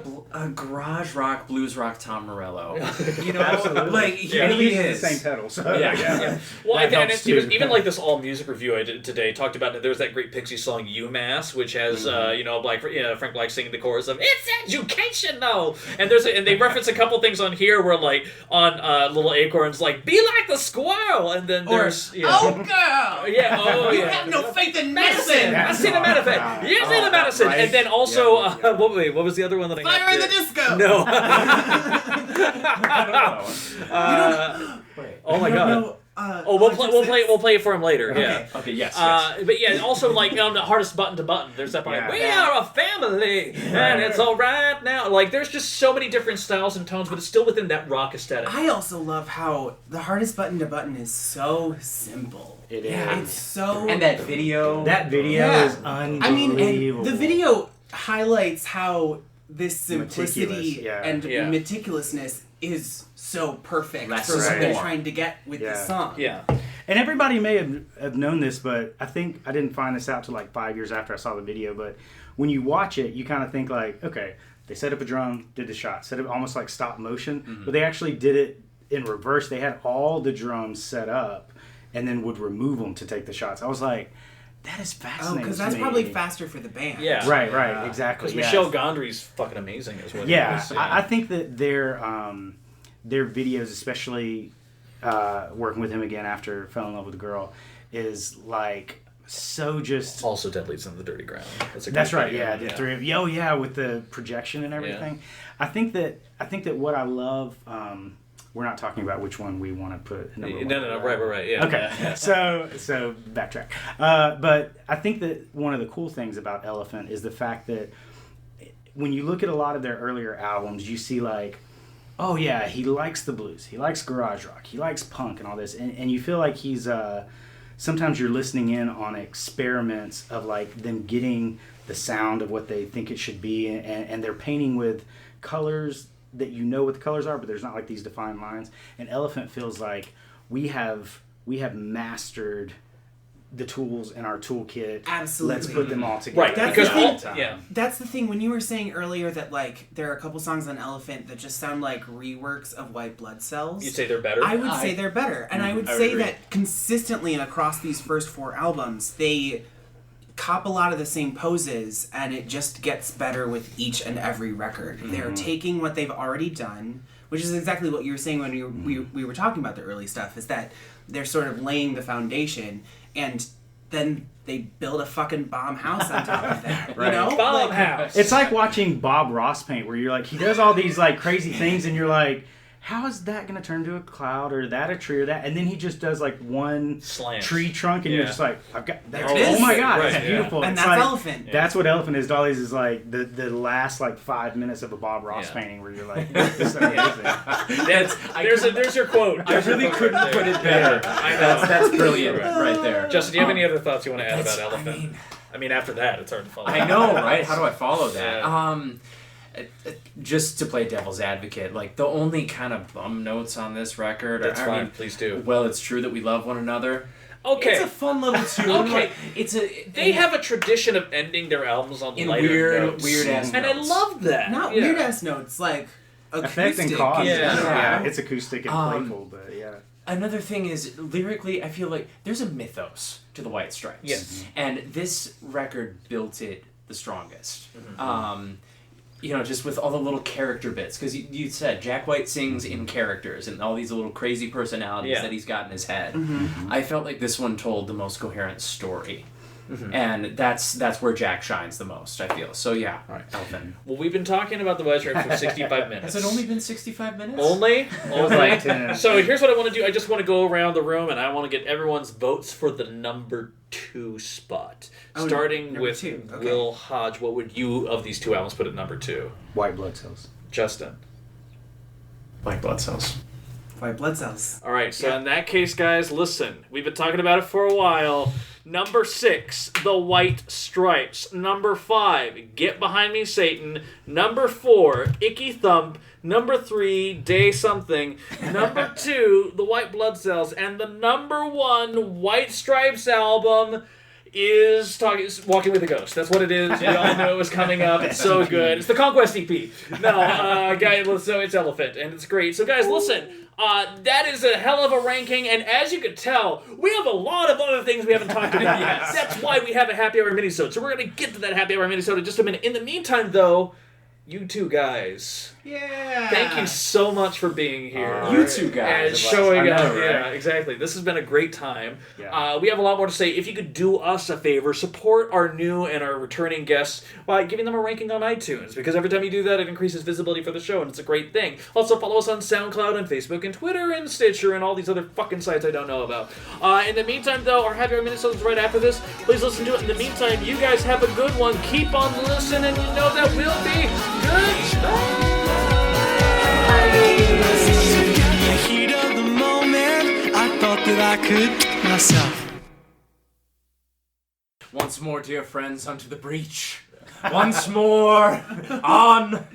garage rock, blues rock Tom Morello.
You know,
Absolutely.
like he
And
really
he uses
is.
the same pedal. So
Yeah.
Yeah. Well,
That
and
helps
it's
too.
even like this all music review I did today talked about. There's that great Pixie song "UMass," which has Frank Black singing the chorus of "It's educational," and and they reference a couple things on here where like on Little Acorns like "Be like the squirrel," and then
Or,
there's
oh girl,
yeah, oh
you
yeah.
have no faith in
Medicine!
medicine.
I see the medicine! You see the medicine!
right.
And then also, what was the other one that I got?
Fire in the disco.
No.
Wait.
Oh my god.
No,
Oh, we'll play it for him later. Yeah.
Okay, yes.
But yeah, also like on the hardest button to button, there's that part.
Yeah.
We are a family, and it's all right now. Like, there's just so many different styles and tones, but it's still within that rock aesthetic.
I also love how the hardest button to button is so simple.
It is.
Yeah.
It's so.
And that video.
That video
Yeah.
is
I mean,
unbelievable.
and the video highlights how this simplicity
Meticulous, yeah.
and
Yeah.
meticulousness is so perfect
Less
for
is
what they're
more.
trying to get with
Yeah.
the song.
Yeah.
And everybody may have known this, but I think I didn't find this out till like 5 years after I saw the video. But when you watch it, you kind of think like, okay, they set up a drum, did the shot, set up almost like stop motion, but they actually did it in reverse. They had all the drums set up and then would remove them to take the shots. I was like, that is
Oh,
fascinating.
because
to
that's
me.
probably faster for the band.
Yeah.
Right, exactly.
Because
yeah.
Michelle Gondry's fucking amazing as well.
Yeah, I think that their videos, especially working with him again after Fell in Love with a Girl, is like so just.
Also, Dead Leaves in the Dirty Ground. That's a great
That's right.
video.
Yeah, the three of you. Oh yeah, with the projection and everything. I think that what I love. We're not talking about which one we want to put. In number
No,
one.
right, yeah.
Okay, so backtrack. But I think that one of the cool things about Elephant is the fact that when you look at a lot of their earlier albums, you see like oh yeah, he likes the blues, he likes garage rock, he likes punk and all this, and you feel like he's sometimes you're listening in on experiments of like them getting the sound of what they think it should be, and they're painting with colors that you know what the colors are, but there's not like these defined lines. And Elephant feels like we have mastered the tools in our toolkit.
Absolutely.
Let's put them all together.
Right,
That's
because
the thing.
yeah.
That's the thing. When you were saying earlier that like there are a couple songs on Elephant that just sound like reworks of White Blood Cells.
You'd say they're better?
I would say they're better. And I would say
agree.
that consistently and across these first 4 albums, they cop a lot of the same poses, and it just gets better with each and every record. They're taking what they've already done, which is exactly what you were saying when we were talking about the early stuff, is that they're sort of laying the foundation, and then they build a fucking bomb house on top of that.
Right.
You know?
Bomb
Like,
house.
It's like watching Bob Ross paint, where you're like, he does all these like crazy things, and you're like, how is that going to turn to a cloud, or that a tree, or that? And then he just does like one
Slants.
tree trunk, and
Yeah.
you're just like, I've got that.
There it is.
Oh my god,
Right,
it's
yeah.
beautiful.
And
It's
that's
like,
Elephant.
That's what Elephant is. Dolly's is like the last like 5 minutes of a Bob Ross
Yeah.
painting, where you're like, this is amazing.
There's your quote.
I really couldn't put it better.
I know.
That's brilliant right there.
Justin, do you have any other thoughts you want to add about
That's- I
Elephant?
mean-
I mean, after that, it's hard to follow.
I know, right? How do I follow that?
Yeah.
Just to play devil's advocate, like the only kind of bum notes on this record.
That's
I
fine.
mean,
Please do.
Well, it's true that we love one another.
Okay.
It's a fun little tune.
Okay.
Like, it's a
They have a tradition of ending their albums on
in
lighter
weird
notes.
ass
And
notes.
I love that.
Not
Yeah.
weird ass notes, like
Effect
acoustic.
and cause.
Yeah.
Yeah, it's acoustic and
Um,
playful, but yeah.
Another thing is, lyrically, I feel like there's a mythos to the White Stripes.
Yes.
And this record built it the strongest.
Mm-hmm.
Just with all the little character bits. Because you said Jack White sings in characters and all these little crazy personalities
Yeah.
that he's got in his head. I felt like this one told the most coherent story. And that's where Jack shines the most, I feel. So yeah, Elephant.
Well, we've been talking about the White Stripes for 65 minutes.
Has it only been 65 minutes?
Only?
like 10.
So here's what I want to do. I just want to go around the room, and I want to get everyone's votes for the number 2 spot.
Oh,
Starting
number
with
2. Okay.
Will Hodge. What would you, of these 2 albums, put at number 2?
White blood cells.
Justin.
White Blood Cells.
White Blood Cells.
All right, so
Yeah.
in that case, guys, listen. We've been talking about it for a while. Number 6, The White Stripes. Number 5, Get Behind Me, Satan. Number 4, Icky Thump. Number 3, Day Something. Number 2, The White Blood Cells. And the number 1 White Stripes album is Walking with a Ghost. That's what it is. We all knew it was coming up. It's so good. It's the Conquest EP. No, guys, so it's Elephant, and it's great. So, guys, listen. That is a hell of a ranking, and as you can tell, we have a lot of other things we haven't talked about.
Yes.
That's why we have a happy hour minisode. So we're going to get to that happy hour minisode in just a minute. In the meantime, though, you two guys,
Yeah.
thank you so much for being here.
You two guys.
And showing
I
up.
know, right?
Yeah, exactly. This has been a great time.
Yeah.
We have a lot more to say. If you could do us a favor, support our new and our returning guests by giving them a ranking on iTunes, because every time you do that, it increases visibility for the show, and it's a great thing. Also, follow us on SoundCloud and Facebook and Twitter and Stitcher and all these other fucking sites I don't know about. In the meantime, though, our Happy Hour Minnesota is right after this. Please listen to it. In the meantime, you guys have a good one. Keep on listening. You know that we'll be good.
The heat of the moment, I thought that I could myself.
Once more, dear friends, unto the breach. Once more, on